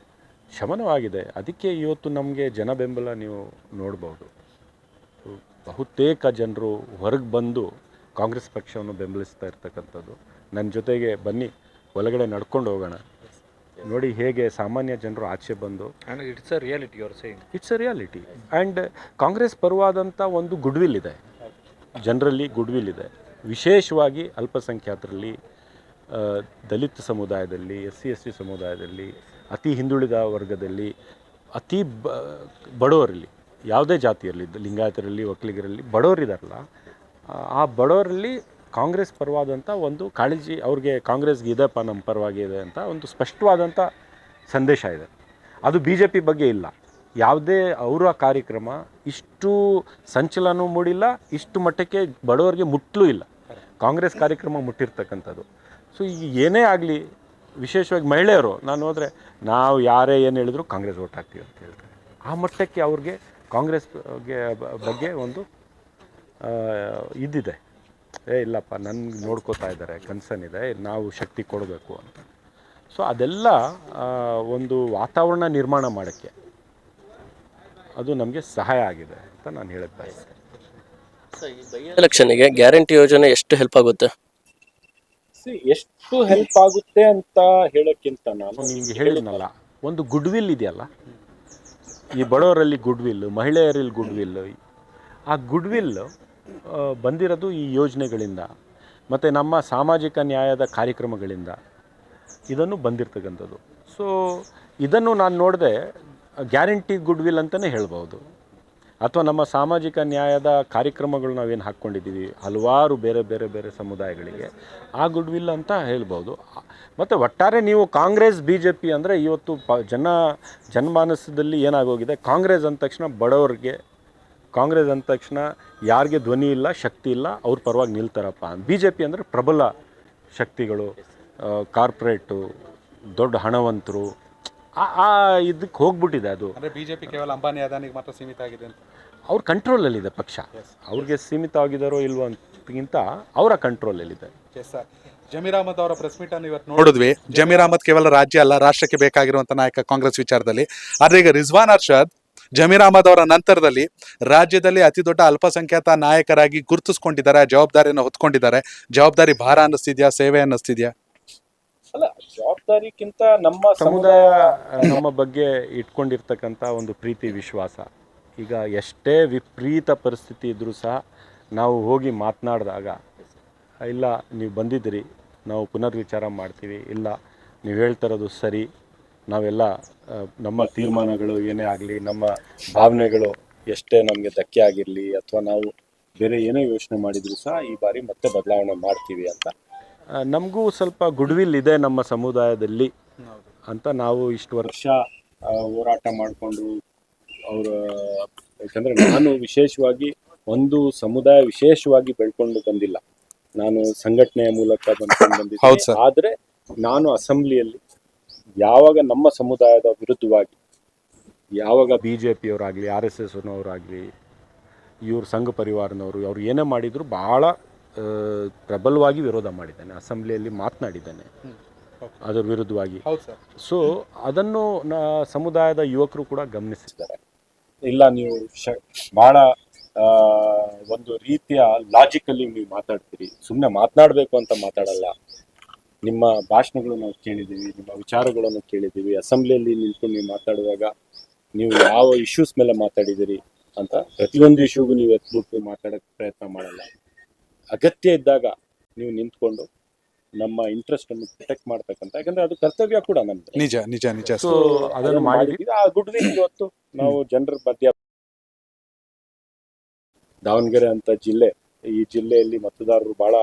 ಶಮನವಾಗಿದೆ. ಅದಕ್ಕೆ ಇವತ್ತು ನಮಗೆ ಜನ ಬೆಂಬಲ ನೀವು ನೋಡ್ಬೋದು. ಬಹುತೇಕ ಜನರು ಹೊರಗೆ ಬಂದು ಕಾಂಗ್ರೆಸ್ ಪಕ್ಷವನ್ನು ಬೆಂಬಲಿಸ್ತಾ ಇರ್ತಕ್ಕಂಥದ್ದು. ನನ್ನ ಜೊತೆಗೆ ಬನ್ನಿ ಒಳಗಡೆ ನಡ್ಕೊಂಡು ಹೋಗೋಣ, ನೋಡಿ ಹೇಗೆ ಸಾಮಾನ್ಯ ಜನರು ಆಚೆ ಬಂದು. It's a reality, you are saying. It's a reality. And Congress ಪರವಾದಂಥ ಒಂದು ಗುಡ್ವಿಲ್ ಇದೆ, ಜನರಲ್ಲಿ ಗುಡ್ವಿಲ್ ಇದೆ. ವಿಶೇಷವಾಗಿ ಅಲ್ಪಸಂಖ್ಯಾತರಲ್ಲಿ, ದಲಿತ ಸಮುದಾಯದಲ್ಲಿ, SC ST ಸಮುದಾಯದಲ್ಲಿ, ಅತಿ ಹಿಂದುಳಿದ ವರ್ಗದಲ್ಲಿ, ಅತಿ ಬಡವರಲ್ಲಿ, ಯಾವುದೇ ಜಾತಿಯಲ್ಲಿ, ಲಿಂಗಾಯತರಲ್ಲಿ, ಒಕ್ಕಲಿಗರಲ್ಲಿ ಬಡವರಿದಾರಲ್ಲ, ಆ ಬಡವರಲ್ಲಿ ಕಾಂಗ್ರೆಸ್ ಪರವಾದಂಥ ಒಂದು ಕಾಳಜಿ ಅವ್ರಿಗೆ, ಕಾಂಗ್ರೆಸ್ಗೆ ಇದೆಪ್ಪ ನಮ್ಮ ಪರವಾಗಿ ಇದೆ ಅಂತ ಒಂದು ಸ್ಪಷ್ಟವಾದಂಥ ಸಂದೇಶ ಇದೆ. ಅದು ಬಿ ಜೆ ಪಿ ಬಗ್ಗೆ ಇಲ್ಲ. ಯಾವುದೇ ಅವರ ಕಾರ್ಯಕ್ರಮ ಇಷ್ಟು ಸಂಚಲನ ಮೂಡಿಲ್ಲ, ಇಷ್ಟು ಮಟ್ಟಕ್ಕೆ ಬಡವರಿಗೆ ಮುಟ್ಟಲೂ ಇಲ್ಲ. ಕಾಂಗ್ರೆಸ್ ಕಾರ್ಯಕ್ರಮ ಮುಟ್ಟಿರ್ತಕ್ಕಂಥದ್ದು. ಸೊ ಈಗ ಏನೇ ಆಗಲಿ, ವಿಶೇಷವಾಗಿ ಮಹಿಳೆಯರು ನಾನು ಹೋದರೆ ನಾವು ಯಾರೇ ಏನು ಹೇಳಿದ್ರು ಕಾಂಗ್ರೆಸ್ ವೋಟ್ ಹಾಕ್ತೀವಿ ಅಂತ ಹೇಳ್ತಾರೆ. ಆ ಮಟ್ಟಕ್ಕೆ ಅವ್ರಿಗೆ ಕಾಂಗ್ರೆಸ್ ಬಗ್ಗೆ ಒಂದು ಇದ್ದಿದೆ. ಇಲ್ಲಪ್ಪ, ನನಗೆ ನೋಡ್ಕೋತಾ ಇದ್ದಾರೆ, ಕನ್ಸರ್ನ್ ಇದೆ, ನಾವು ಶಕ್ತಿ ಕೊಡಬೇಕು ಅಂತ. ಸೊ ಅದೆಲ್ಲ ಒಂದು ವಾತಾವರಣ ನಿರ್ಮಾಣ ಮಾಡೋಕ್ಕೆ ಅದು ನಮಗೆ ಸಹಾಯ ಆಗಿದೆ ಅಂತ ನಾನು ಹೇಳಕ್ಕೆ ಬಯಸ್ತೇನೆ. ಎಲೆಕ್ಷನ್ಗೆ ಗ್ಯಾರಂಟಿ ಯೋಜನೆ ಎಷ್ಟು ಹೆಲ್ಪ್ ಆಗುತ್ತೆ? ಎಷ್ಟು ಹೆಲ್ಪ್ ಆಗುತ್ತೆ ಅಂತ ಹೇಳೋಕ್ಕಿಂತ ನಾನು ನಿಮಗೆ ಹೇಳಿದ್ನಲ್ಲ, ಒಂದು ಗುಡ್ ವಿಲ್ ಇದೆಯಲ್ಲ, ಈ ಬಡವರಲ್ಲಿ ಗುಡ್ ವಿಲ್, ಮಹಿಳೆಯರಲ್ಲಿ ಗುಡ್ ವಿಲ್, ಆ ಗುಡ್ ವಿಲ್ ಬಂದಿರೋದು ಈ ಯೋಜನೆಗಳಿಂದ ಮತ್ತು ನಮ್ಮ ಸಾಮಾಜಿಕ ನ್ಯಾಯದ ಕಾರ್ಯಕ್ರಮಗಳಿಂದ ಇದನ್ನು ಬಂದಿರ್ತಕ್ಕಂಥದ್ದು. ಸೊ ಇದನ್ನು ನಾನು ನೋಡಿದೆ ಗ್ಯಾರಂಟಿ ಗುಡ್ ವಿಲ್ ಅಂತಲೇ ಹೇಳ್ಬೋದು. ಅಥವಾ ನಮ್ಮ ಸಾಮಾಜಿಕ ನ್ಯಾಯದ ಕಾರ್ಯಕ್ರಮಗಳು ನಾವೇನು ಹಾಕ್ಕೊಂಡಿದ್ದೀವಿ ಹಲವಾರು ಬೇರೆ ಬೇರೆ ಬೇರೆ ಸಮುದಾಯಗಳಿಗೆ, ಆ ಗುಡ್ ವಿಲ್ ಅಂತ ಹೇಳ್ಬೋದು. ಮತ್ತು ಒಟ್ಟಾರೆ ನೀವು ಕಾಂಗ್ರೆಸ್ BJP ಅಂದರೆ ಇವತ್ತು ಜನಮಾನಸದಲ್ಲಿ ಏನಾಗೋಗಿದೆ, ಕಾಂಗ್ರೆಸ್ ಅಂದ ತಕ್ಷಣ ಬಡವರಿಗೆ, ಕಾಂಗ್ರೆಸ್ ಅಂದ ತಕ್ಷಣ ಯಾರಿಗೆ ಧ್ವನಿ ಇಲ್ಲ, ಶಕ್ತಿ ಇಲ್ಲ, ಅವ್ರ ಪರವಾಗಿ ನಿಲ್ತಾರಪ್ಪ. BJP ಅಂದರೆ ಪ್ರಬಲ ಶಕ್ತಿಗಳು, ಕಾರ್ಪೊರೇಟು, ದೊಡ್ಡ ಹಣವಂತರು, ಆ ಇದಕ್ಕೆ ಹೋಗ್ಬಿಟ್ಟಿದೆ ಅದು. ಅಂದ್ರೆ ಬಿಜೆಪಿ ಕೇವಲ ಅಂಬಾನಿ ಅದಾನಿಗೆ ಮಾತ್ರ ಸೀಮಿತ ಆಗಿದೆ ಅಂತ. ಅವ್ರ ಕಂಟ್ರೋಲಲ್ಲಿದೆ ಪಕ್ಷ. ಅವ್ರಿಗೆ ಸೀಮಿತ ಆಗಿದಾರೋ ಇಲ್ವೋ ಅಂತಕ್ಕಿಂತ ಅವರ ಕಂಟ್ರೋಲಲ್ಲಿದೆ. ಜಮೀರ್ ಅಹಮದ್ ಅವರ ಪ್ರೆಸ್ ಮೀಟ್ ಅನ್ನು ಇವತ್ತು ನೋಡಿದ್ವಿ. ಜಮೀರ್ ಅಹಮದ್ ಕೇವಲ ರಾಜ್ಯ ಅಲ್ಲ, ರಾಷ್ಟ್ರಕ್ಕೆ ಬೇಕಾಗಿರುವಂತ ನಾಯಕ ಕಾಂಗ್ರೆಸ್ ವಿಚಾರದಲ್ಲಿ. ಆದ್ರೆ ಈಗ ರಿಜ್ವಾನ್ ಅರ್ಷದ್ ಜಮೀರ್ ಅಹಮದ್ ಅವರ ನಂತರದಲ್ಲಿ ರಾಜ್ಯದಲ್ಲಿ ಅತಿ ದೊಡ್ಡ ಅಲ್ಪಸಂಖ್ಯಾತ ನಾಯಕರಾಗಿ ಗುರುತಿಸ್ಕೊಂಡಿದ್ದಾರೆ, ಜವಾಬ್ದಾರಿಯನ್ನು ಹೊತ್ಕೊಂಡಿದ್ದಾರೆ. ಜವಾಬ್ದಾರಿ ಭಾರ ಅನ್ನಿಸ್ತಿದ್ಯಾ, ಸೇವೆ ಅನ್ನಿಸ್ತಿದ್ಯಾ? ಅಲ್ಲ, ಜವಾಬ್ದಾರಿಗಿಂತ ನಮ್ಮ ಸಮುದಾಯ ನಮ್ಮ ಬಗ್ಗೆ ಇಟ್ಕೊಂಡಿರ್ತಕ್ಕಂಥ ಒಂದು ಪ್ರೀತಿ, ವಿಶ್ವಾಸ. ಈಗ ಎಷ್ಟೇ ವಿಪರೀತ ಪರಿಸ್ಥಿತಿ ಇದ್ದರೂ ಸಹ ನಾವು ಹೋಗಿ ಮಾತನಾಡಿದಾಗ, ಇಲ್ಲ ನೀವು ಬಂದಿದ್ದೀರಿ, ನಾವು ಪುನರ್ವಿಚಾರ ಮಾಡ್ತೀವಿ, ಇಲ್ಲ ನೀವು ಹೇಳ್ತಿರೋದು ಸರಿ, ನಾವೆಲ್ಲ ನಮ್ಮ ತೀರ್ಮಾನಗಳು ಏನೇ ಆಗಲಿ, ನಮ್ಮ ಭಾವನೆಗಳು ಎಷ್ಟೇ ನಮಗೆ ಧಕ್ಕೆ ಆಗಿರಲಿ, ಅಥವಾ ನಾವು ಬೇರೆ ಏನೇ ಯೋಚನೆ ಮಾಡಿದರೂ ಸಹ ಈ ಬಾರಿ ಮತ್ತೆ ಬದಲಾವಣೆ ಮಾಡ್ತೀವಿ ಅಂತ ನಮಗೂ ಸ್ವಲ್ಪ ಗುಡ್ ವಿಲ್ ಇದೆ ನಮ್ಮ ಸಮುದಾಯದಲ್ಲಿ ಅಂತ ನಾವು ಇಷ್ಟು ವರ್ಷ ಹೋರಾಟ ಮಾಡಿಕೊಂಡು ಅವರ, ಯಾಕಂದರೆ ನಾನು ವಿಶೇಷವಾಗಿ ಒಂದು ಸಮುದಾಯ ವಿಶೇಷವಾಗಿ ಬೆಳ್ಕೊಂಡು ಬಂದಿಲ್ಲ, ನಾನು ಸಂಘಟನೆಯ ಮೂಲಕ ಬಂದಿದ್ದೆ. ಆದರೆ ನಾನು ಅಸೆಂಬ್ಲಿಯಲ್ಲಿ ಯಾವಾಗ ನಮ್ಮ ಸಮುದಾಯದ ವಿರುದ್ಧವಾಗಿ, ಯಾವಾಗ BJPಯವರಾಗಲಿ, RSSನವರಾಗಲಿ, ಇವ್ರ ಸಂಘ ಪರಿವಾರನವರು ಅವ್ರು ಏನೇ ಮಾಡಿದ್ರು ಬಹಳ ಪ್ರಬಲವಾಗಿ ವಿರೋಧ ಮಾಡಿದ್ದಾನೆ, ಅಸೆಂಬ್ಲಿಯಲ್ಲಿ ಮಾತನಾಡಿದ್ದಾನೆ ಅದರ ವಿರುದ್ಧವಾಗಿ. ಸೊ ಅದನ್ನು ಸಮುದಾಯದ ಯುವಕರು ಕೂಡ ಗಮನಿಸಿದ್ದಾರೆ. ಇಲ್ಲ, ನೀವು ಬಹಳ ಒಂದು ರೀತಿಯ ಲಾಜಿಕಲ್ಲಿ ನೀವು ಮಾತಾಡ್ತೀರಿ, ಸುಮ್ಮನೆ ಮಾತನಾಡಬೇಕು ಅಂತ ಮಾತಾಡಲ್ಲ, ನಿಮ್ಮ ಭಾಷಣಗಳು ನಾವು ಕೇಳಿದ್ದೀವಿ, ನಿಮ್ಮ ವಿಚಾರಗಳನ್ನು ಕೇಳಿದ್ದೀವಿ, ಅಸೆಂಬ್ಲಿಯಲ್ಲಿ ನಿಂತ್ಕೊಂಡು ನೀವು ಮಾತಾಡುವಾಗ ನೀವು ಯಾವ ಇಶ್ಯೂಸ್ ಮೇಲೆ ಮಾತಾಡಿದ್ದೀರಿ ಅಂತ ಪ್ರತಿಯೊಂದು ಇಶ್ಯೂಗೂ ನೀವು ಎತ್ಬಿಟ್ಟು ಮಾತಾಡೋಕ್ಕೆ ಪ್ರಯತ್ನ ಮಾಡಲ್ಲ. ಅಗತ್ಯ ಇದ್ದಾಗ ನೀವು ನಿಂತ್ಕೊಂಡು ನಮ್ಮ ಇಂಟ್ರೆಸ್ಟ್ ಅನ್ನು ಪ್ರೊಟೆಕ್ಟ್ ಮಾಡ್ತಕ್ಕಂಥ, ಯಾಕಂದ್ರೆ ಅದು ಕರ್ತವ್ಯ ಕೂಡ ನಮ್ದು. ನಿಜ ನಿಜ ನಿಜ. ಸೊ ಅದನ್ನು ಮಾಡಿದ್ವಿ. ಆ ಗುಡ್ ವಿಲ್ ಇವತ್ತು ನಾವು ಜನರ ಮಧ್ಯ, ದಾವಣಗೆರೆ ಅಂತ ಜಿಲ್ಲೆ, ಈ ಜಿಲ್ಲೆಯಲ್ಲಿ ಮತದಾರರು ಬಹಳ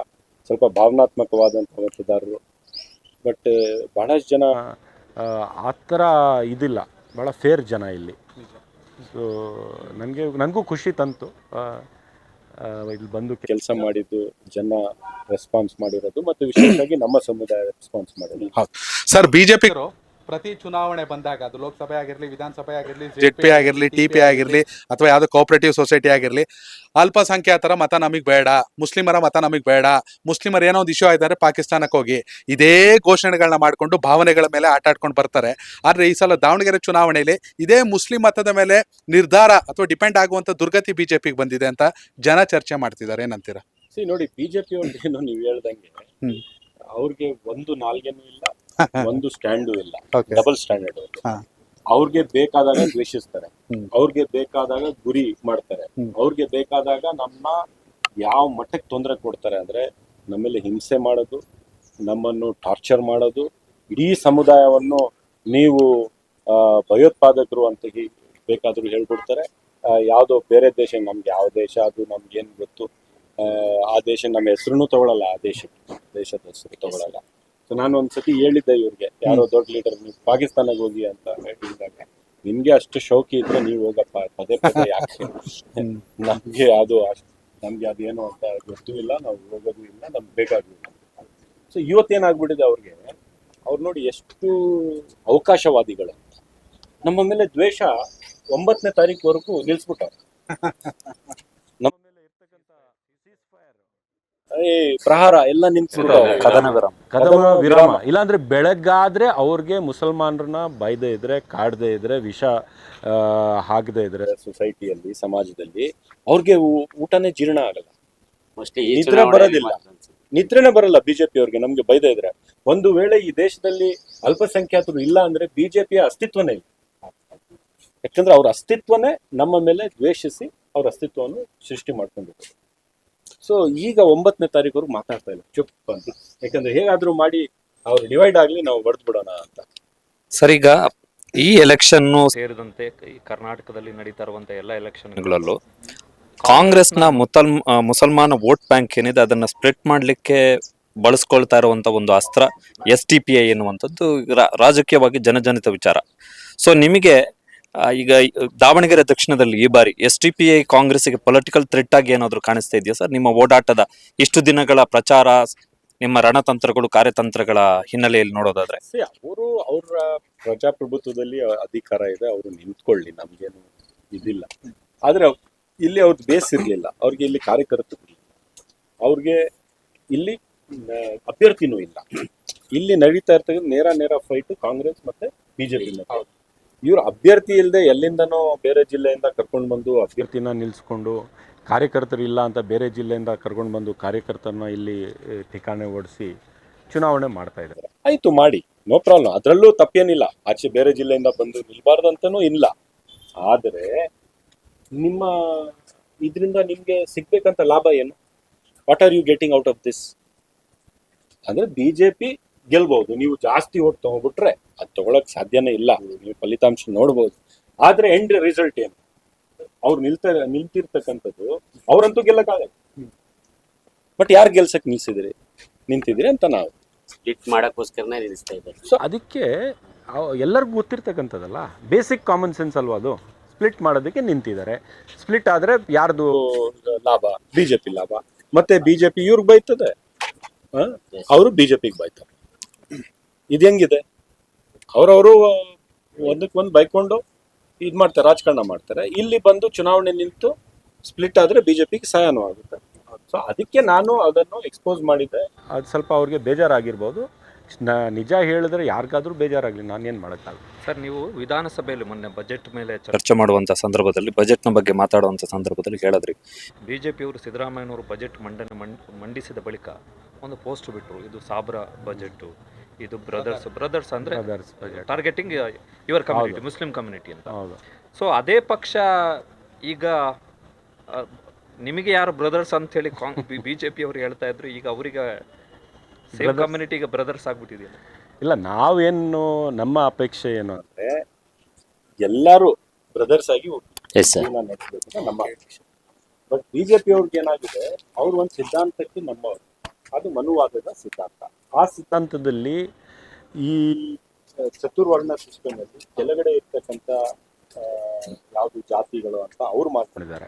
ಸ್ವಲ್ಪ ಭಾವನಾತ್ಮಕವಾದಂಥ ಮತದಾರರು, ಬಟ್ ಬಹಳಷ್ಟು ಜನ ಆ ಥರ ಇದಿಲ್ಲ, ಭಾಳ ಫೇರ್ ಜನ ಇಲ್ಲಿ. ಸೊ ನನಗೂ ಖುಷಿ ತಂತು ಇಲ್ಲಿ ಬಂದು ಕೆಲಸ ಮಾಡಿದ್ದು, ಜನ ರೆಸ್ಪಾನ್ಸ್ ಮಾಡಿರೋದು, ಮತ್ತು ವಿಶೇಷವಾಗಿ ನಮ್ಮ ಸಮುದಾಯ ರೆಸ್ಪಾನ್ಸ್ ಮಾಡಿರೋದು. ಸರ್, ಬಿಜೆಪಿ ಪ್ರತಿ ಚುನಾವಣೆ ಬಂದಾಗ, ಅದು ಲೋಕಸಭೆ ಆಗಿರಲಿ, ವಿಧಾನಸಭೆ ಆಗಿರಲಿ, ZP ಆಗಿರಲಿ, TP ಆಗಿರಲಿ, ಅಥವಾ ಯಾವುದೋ ಕೋಆಪರೇಟಿವ್ ಸೊಸೈಟಿ ಆಗಿರಲಿ, ಅಲ್ಪಸಂಖ್ಯಾತರ ಮತ ನಮಗೆ ಬೇಡ, ಮುಸ್ಲಿಮರ ಮತ ನಮಗೆ ಬೇಡ, ಮುಸ್ಲಿಮರು ಏನೋ ಒಂದು ಇಶ್ಯೂ ಆಗಿದ್ದಾರೆ ಪಾಕಿಸ್ತಾನಕ್ಕೆ ಹೋಗಿ, ಇದೇ ಘೋಷಣೆಗಳನ್ನ ಮಾಡಿಕೊಂಡು ಭಾವನೆಗಳ ಮೇಲೆ ಆಟ ಆಡ್ಕೊಂಡು ಬರ್ತಾರೆ. ಆದರೆ ಈ ಸಲ ದಾವಣಗೆರೆ ಚುನಾವಣೆಯಲ್ಲಿ ಇದೇ ಮುಸ್ಲಿಂ ಮತದ ಮೇಲೆ ನಿರ್ಧಾರ ಅಥವಾ ಡಿಪೆಂಡ್ ಆಗುವಂಥ ದುರ್ಗತಿ BJPಗೆ ಬಂದಿದೆ ಅಂತ ಜನ ಚರ್ಚೆ ಮಾಡ್ತಿದ್ದಾರೆ. ಏನಂತೀರಾ? ನೋಡಿ, BJP ಅವ್ರದ್ದೇನೋ ನೀವು ಹೇಳ್ದಂಗೆ ಅವ್ರಿಗೆ ಒಂದು ನಾಲ್ಗೆನೂ ಇಲ್ಲ, ಒಂದು ಸ್ಟ್ಯಾಂಡು ಇಲ್ಲ, ಡಬಲ್ ಸ್ಟ್ಯಾಂಡರ್ಡ್. ಅವ್ರಿಗೆ ಬೇಕಾದಾಗ ದ್ವೇಷಿಸ್ತಾರೆ, ಅವ್ರಿಗೆ ಬೇಕಾದಾಗ ಗುರಿ ಮಾಡ್ತಾರೆ, ಅವ್ರಿಗೆ ಬೇಕಾದಾಗ ನಮ್ಮ ಯಾವ ಮಟ್ಟಕ್ಕೆ ತೊಂದರೆ ಕೊಡ್ತಾರೆ ಅಂದ್ರೆ ನಮ್ಮಲ್ಲಿ ಹಿಂಸೆ ಮಾಡೋದು, ನಮ್ಮನ್ನು ಟಾರ್ಚರ್ ಮಾಡೋದು, ಇಡೀ ಸಮುದಾಯವನ್ನು ನೀವು ಭಯೋತ್ಪಾದಕರು ಅಂತ ಬೇಕಾದರೂ ಹೇಳ್ಬಿಡ್ತಾರೆ. ಯಾವುದೋ ಬೇರೆ ದೇಶ, ನಮ್ಗೆ ಯಾವ ದೇಶ ಅದು ನಮ್ಗೇನು ಗೊತ್ತು, ಆ ದೇಶ ನಮ್ಮ ಹೆಸರು ತಗೊಳ್ಳಲ್ಲ, ಆ ದೇಶದ ಹೆಸರು ತಗೊಳ್ಳಲ್ಲ. ಸೊ ನಾನು ಒಂದ್ಸತಿ ಹೇಳಿದ್ದೆ ಇವ್ರಿಗೆ, ಯಾರೋ ದೊಡ್ಡ ಲೀಡರ್, ನೀವು ಪಾಕಿಸ್ತಾನಕ್ಕೆ ಹೋಗಿ ಅಂತ ಹೇಳಿದಾಗ, ನಿಮ್ಗೆ ಅಷ್ಟು ಶೌಕಿ ಇದ್ರೆ ನೀವು ಹೋಗಪ್ಪ, ಪದೇ ಪದೇ ಯಾಕೆ, ನಮ್ಗೆ ಅದೇನೋ ಅಂತ ಗೊತ್ತೂ ಇಲ್ಲ, ನಾವು ಹೋಗೋದು ಇಲ್ಲ, ನಮ್ಗೆ ಬೇಕಾಗಿಲ್ಲ. ಸೊ ಇವತ್ತೇನಾಗ್ಬಿಟ್ಟಿದೆ ಅವ್ರಿಗೆ, ಅವ್ರು ನೋಡಿ ಎಷ್ಟು ಅವಕಾಶವಾದಿಗಳು, ನಮ್ಮ ಮೇಲೆ ದ್ವೇಷ 9ನೇ ತಾರೀಕುವರೆಗೂ ನಿಲ್ಸ್ಬಿಟ್ಟವ್ರು. ನಮ್ಮ ಮೇಲೆ ಇರ್ತಕ್ಕಂಥ ಪ್ರಹಾರ ಎಲ್ಲ ನಿಂತ್ಬಿಟ್ಟು ಕದನ ವಿರಾಮ. ಕದನ ವಿರಾಮ. ಇಲ್ಲಾಂದ್ರೆ ಬೆಳಗ್ಗಾದ್ರೆ ಅವ್ರಿಗೆ ಮುಸಲ್ಮಾನರನ್ನ ಬೈದೇ ಇದ್ರೆ, ಕಾಡದೇ ಇದ್ರೆ, ವಿಷ ಹಾಕದೇ ಇದ್ರೆ ಸೊಸೈಟಿಯಲ್ಲಿ, ಸಮಾಜದಲ್ಲಿ ಅವ್ರಿಗೆ ಊಟನೇ ಜೀರ್ಣ ಆಗಲ್ಲ, ಮೋಸ್ಟ್ಲಿ ನಿದ್ರೆ ಬರೋದಿಲ್ಲ, ನಿದ್ರೆನೇ ಬರಲ್ಲ ಬಿಜೆಪಿ ಅವ್ರಿಗೆ. ನಮ್ಗೆ ಬೈದೇ ಇದ್ರೆ ಒಂದು ವೇಳೆ ಈ ದೇಶದಲ್ಲಿ ಅಲ್ಪಸಂಖ್ಯಾತರು ಇಲ್ಲ ಅಂದ್ರೆ ಬಿಜೆಪಿಯ ಅಸ್ತಿತ್ವನೇ ಇಲ್ಲ. ಯಾಕಂದ್ರೆ ಅವ್ರ ಅಸ್ತಿತ್ವನೇ ನಮ್ಮ ಮೇಲೆ ದ್ವೇಷಿಸಿ ಅವ್ರ ಅಸ್ತಿತ್ವವನ್ನು ಸೃಷ್ಟಿ ಮಾಡ್ಕೊಂಡಿದ್ದಾರೆ. ಸೊ ಈಗ 9ನೇ ತಾರೀಕು ಮಾತಾಡ್ತಾ ಇಲ್ಲ, ಚುಪ್ ಅಂತ. ಯಾಕಂದ್ರೆ ಹೇಗಾದ್ರೂ ಮಾಡಿ ಅವ್ರು ಡಿವೈಡ್ ಆಗ್ಲಿ, ನಾವು ಬಡ್ದು ಬಿಡೋಣ ಅಂತ. ಸರ್, ಈಗ ಈ ಎಲೆಕ್ಷನ್ ಸೇರಿದಂತೆ ಈ ಕರ್ನಾಟಕದಲ್ಲಿ ನಡೀತಾ ಇರುವಂತಹ ಎಲ್ಲ ಎಲೆಕ್ಷನ್ಗಳಲ್ಲೂ ಕಾಂಗ್ರೆಸ್ನ ಮುಸಲ್ಮಾನ ವೋಟ್ ಬ್ಯಾಂಕ್ ಏನಿದೆ ಅದನ್ನ ಸ್ಪ್ಲಿಟ್ ಮಾಡ್ಲಿಕ್ಕೆ ಬಳಸ್ಕೊಳ್ತಾ ಇರುವಂತ ಒಂದು ಅಸ್ತ್ರ SDPI ಎನ್ನುವಂಥದ್ದು ರಾಜಕೀಯವಾಗಿ ಜನಜನಿತ ವಿಚಾರ. ಸೊ ನಿಮಗೆ ಈಗ ದಾವಣಗೆರೆ ದಕ್ಷಿಣದಲ್ಲಿ ಈ ಬಾರಿ SDPI ಕಾಂಗ್ರೆಸ್ಗೆ ಪೊಲಿಟಿಕಲ್ ಥ್ರೆಟ್ ಆಗಿ ಏನಾದ್ರು ಕಾಣಿಸ್ತಾ ಇದೆಯಾ ಸರ್? ನಿಮ್ಮ ಓಡಾಟದ ಇಷ್ಟು ದಿನಗಳ ಪ್ರಚಾರ, ನಿಮ್ಮ ರಣತಂತ್ರಗಳು, ಕಾರ್ಯತಂತ್ರಗಳ ಹಿನ್ನೆಲೆಯಲ್ಲಿ ನೋಡೋದಾದ್ರೆ ಅವರು ಅವರ ಪ್ರಜಾಪ್ರಭುತ್ವದಲ್ಲಿ ಅಧಿಕಾರ ಇದೆ, ಅವರು ನಿಂತ್ಕೊಳ್ಳಿ, ನಮ್ಗೇನು ಇದಿಲ್ಲ. ಆದ್ರೆ ಇಲ್ಲಿ ಅವ್ರದ್ದು ಬೇಸ್ ಇರ್ಲಿಲ್ಲ, ಅವ್ರಿಗೆ ಇಲ್ಲಿ ಕಾರ್ಯಕರ್ತರು, ಅವ್ರಿಗೆ ಇಲ್ಲಿ ಅಭ್ಯರ್ಥಿನೂ ಇಲ್ಲ. ಇಲ್ಲಿ ನಡೀತಾ ಇರ್ತಕ್ಕಂಥ ನೇರ ಫೈಟ್ ಕಾಂಗ್ರೆಸ್ ಮತ್ತೆ ಬಿಜೆಪಿ. ಇವ್ರು ಅಭ್ಯರ್ಥಿ ಇಲ್ಲದೆ ಎಲ್ಲಿಂದನೋ ಬೇರೆ ಜಿಲ್ಲೆಯಿಂದ ಕರ್ಕೊಂಡು ಬಂದು ಅಭ್ಯರ್ಥಿನ ನಿಲ್ಲಿಸ್ಕೊಂಡು, ಕಾರ್ಯಕರ್ತರು ಇಲ್ಲ ಅಂತ ಬೇರೆ ಜಿಲ್ಲೆಯಿಂದ ಕರ್ಕೊಂಡು ಬಂದು ಕಾರ್ಯಕರ್ತರನ್ನ ಇಲ್ಲಿ ಠಿಕಾಣೆ ಓಡಿಸಿ ಚುನಾವಣೆ ಮಾಡ್ತಾ ಇದ್ದಾರೆ. ಆಯ್ತು, ಮಾಡಿ, ನೋ ಪ್ರಾಬ್ಲಮ್, ಅದರಲ್ಲೂ ತಪ್ಪೇನಿಲ್ಲ. ಆಚೆ ಬೇರೆ ಜಿಲ್ಲೆಯಿಂದ ಬಂದು ನಿಲ್ಬಾರ್ದು ಅಂತನೂ ಇಲ್ಲ. ಆದರೆ ನಿಮ್ಮ ಇದರಿಂದ ನಿಮ್ಗೆ ಸಿಗ್ಬೇಕಂತ ಲಾಭ ಏನು? What are you getting out of this? ಅಂದ್ರೆ ಬಿಜೆಪಿ ಗೆಲ್ಬಹುದು, ನೀವು ಜಾಸ್ತಿ ಓಟ್ ತಗೋಬಿಟ್ರೆ ಅದು ತಗೊಳಕ್ ಸಾಧ್ಯನೇ ಇಲ್ಲ, ನೀವು ಫಲಿತಾಂಶ ನೋಡ್ಬೋದು. ಆದ್ರೆ ಎಂಡ್ ರಿಸಲ್ಟ್ ಏನು? ಅವ್ರು ನಿಲ್ತಿರ್ತಕ್ಕಂಥದ್ದು ಅವ್ರಂತೂ ಗೆಲ್ಲಕ್ಕಾಗಲ್ಲ. ಬಟ್ ಯಾರು ಗೆಲ್ಸಕ್ ನಿಂತಿದ್ದೀರಿ ಅಂತ ನಾವು ಸ್ಪ್ಲಿಟ್ ಮಾಡಕ್ಕೋಸ್ಕರನೇ ನಿಲ್ಲಿಸ್ತಾ ಇದ್ದಾರೆ. ಸೊ ಅದಕ್ಕೆ ಎಲ್ಲರಿಗೂ ಗೊತ್ತಿರ್ತಕ್ಕಂಥದ್ದಲ್ಲ, ಬೇಸಿಕ್ ಕಾಮನ್ ಸೆನ್ಸ್ ಅಲ್ವಾ ಅದು. ಸ್ಪ್ಲಿಟ್ ಮಾಡೋದಕ್ಕೆ ನಿಂತಿದ್ದಾರೆ. ಸ್ಪ್ಲಿಟ್ ಆದ್ರೆ ಯಾರ್ದು ಲಾಭ? ಬಿಜೆಪಿ ಲಾಭ. ಮತ್ತೆ ಬಿಜೆಪಿ ಇವ್ರಿಗೆ ಬೈತದೆ, ಅವರು ಬಿಜೆಪಿಗೆ ಬೈತಾರೆ. ಇದು ಹೆಂಗಿದೆ? ಅವ್ರವರು ಒಂದಕ್ಕೊಂದು ಬೈಕೊಂಡು ಇದು ಮಾಡ್ತಾರೆ, ರಾಜಕಾರಣ ಮಾಡ್ತಾರೆ. ಇಲ್ಲಿ ಬಂದು ಚುನಾವಣೆ ನಿಂತು ಸ್ಪ್ಲಿಟ್ ಆದ್ರೆ ಬಿಜೆಪಿಗೆ ಸಹಾಯನೂ ಆಗುತ್ತೆ. ಸೊ ಅದಕ್ಕೆ ನಾನು ಅದನ್ನು ಎಕ್ಸ್ಪೋಸ್ ಮಾಡಿದ್ದೆ. ಅದು ಸ್ವಲ್ಪ ಅವ್ರಿಗೆ ಬೇಜಾರಾಗಿರ್ಬೋದು. ನಿಜ ಹೇಳಿದ್ರೆ ಯಾರಿಗಾದ್ರೂ ಬೇಜಾರಾಗಲಿ, ನಾನೇನು ಮಾಡೋಕ್ಕಾಗಲ್ಲ. ಸರ್, ನೀವು ವಿಧಾನಸಭೆಯಲ್ಲಿ ಮೊನ್ನೆ ಬಜೆಟ್ ಮೇಲೆ ಚರ್ಚೆ ಮಾಡುವಂಥ ಸಂದರ್ಭದಲ್ಲಿ, ಬಜೆಟ್ನ ಬಗ್ಗೆ ಮಾತಾಡುವಂಥ ಸಂದರ್ಭದಲ್ಲಿ ಹೇಳಿದ್ರಿ, ಬಿಜೆಪಿಯವರು ಸಿದ್ದರಾಮಯ್ಯನವರು ಬಜೆಟ್ ಮಂಡಿಸಿದ ಬಳಿಕ ಒಂದು ಪೋಸ್ಟ್ ಬಿಟ್ಟರು, ಇದು ಸಾಬ್ರ ಬಜೆಟ್, ಇದು ಬ್ರದರ್ಸ್ ಅಂದ್ರೆ targeting your community, Muslim community ಅಂತ. ಸೊ ಅದೇ ಪಕ್ಷ ಈಗ ನಿಮಗೆ ಯಾರು ಬ್ರದರ್ಸ್ ಅಂತ ಹೇಳಿ ಬಿಜೆಪಿ ಅವರು ಹೇಳ್ತಾ ಇದ್ರು, ಈಗ ಅವರಿಗೆ ಸೇಮ್ ಕಮ್ಯುನಿಟಿಗೆ ಬ್ರದರ್ಸ್ ಆಗ್ಬಿಟ್ಟಿದೆಯಲ್ಲ. ಇಲ್ಲ, ನಾವೇನು, ನಮ್ಮ ಅಪೇಕ್ಷೆ ಏನು ಅಂದ್ರೆ ಎಲ್ಲರೂ ಬ್ರದರ್ಸ್ ಆಗಿ ನಡೆಸಬೇಕು ನಮ್ಮ ಅಪೇಕ್ಷೆ. ಬಟ್ ಬಿಜೆಪಿ ಅವ್ರಿಗೆ ಏನಾಗಿದೆ, ಅವ್ರ ಒಂದು ಸಿದ್ಧಾಂತಕ್ಕೆ ನಮ್ಮವರು, ಅದು ಮನುವಾದದ ಸಿದ್ಧಾಂತ. ಆ ಸಿದ್ಧಾಂತದಲ್ಲಿ ಈ ಚತುರ್ವರ್ಣ ಸಿಸ್ಟಮ್ ಅಲ್ಲಿ ಕೆಳಗಡೆ ಇರ್ತಕ್ಕಂಥ ಯಾವುದು ಜಾತಿಗಳು ಅಂತ ಅವ್ರು ಮಾಡ್ಕೊಂಡಿದ್ದಾರೆ.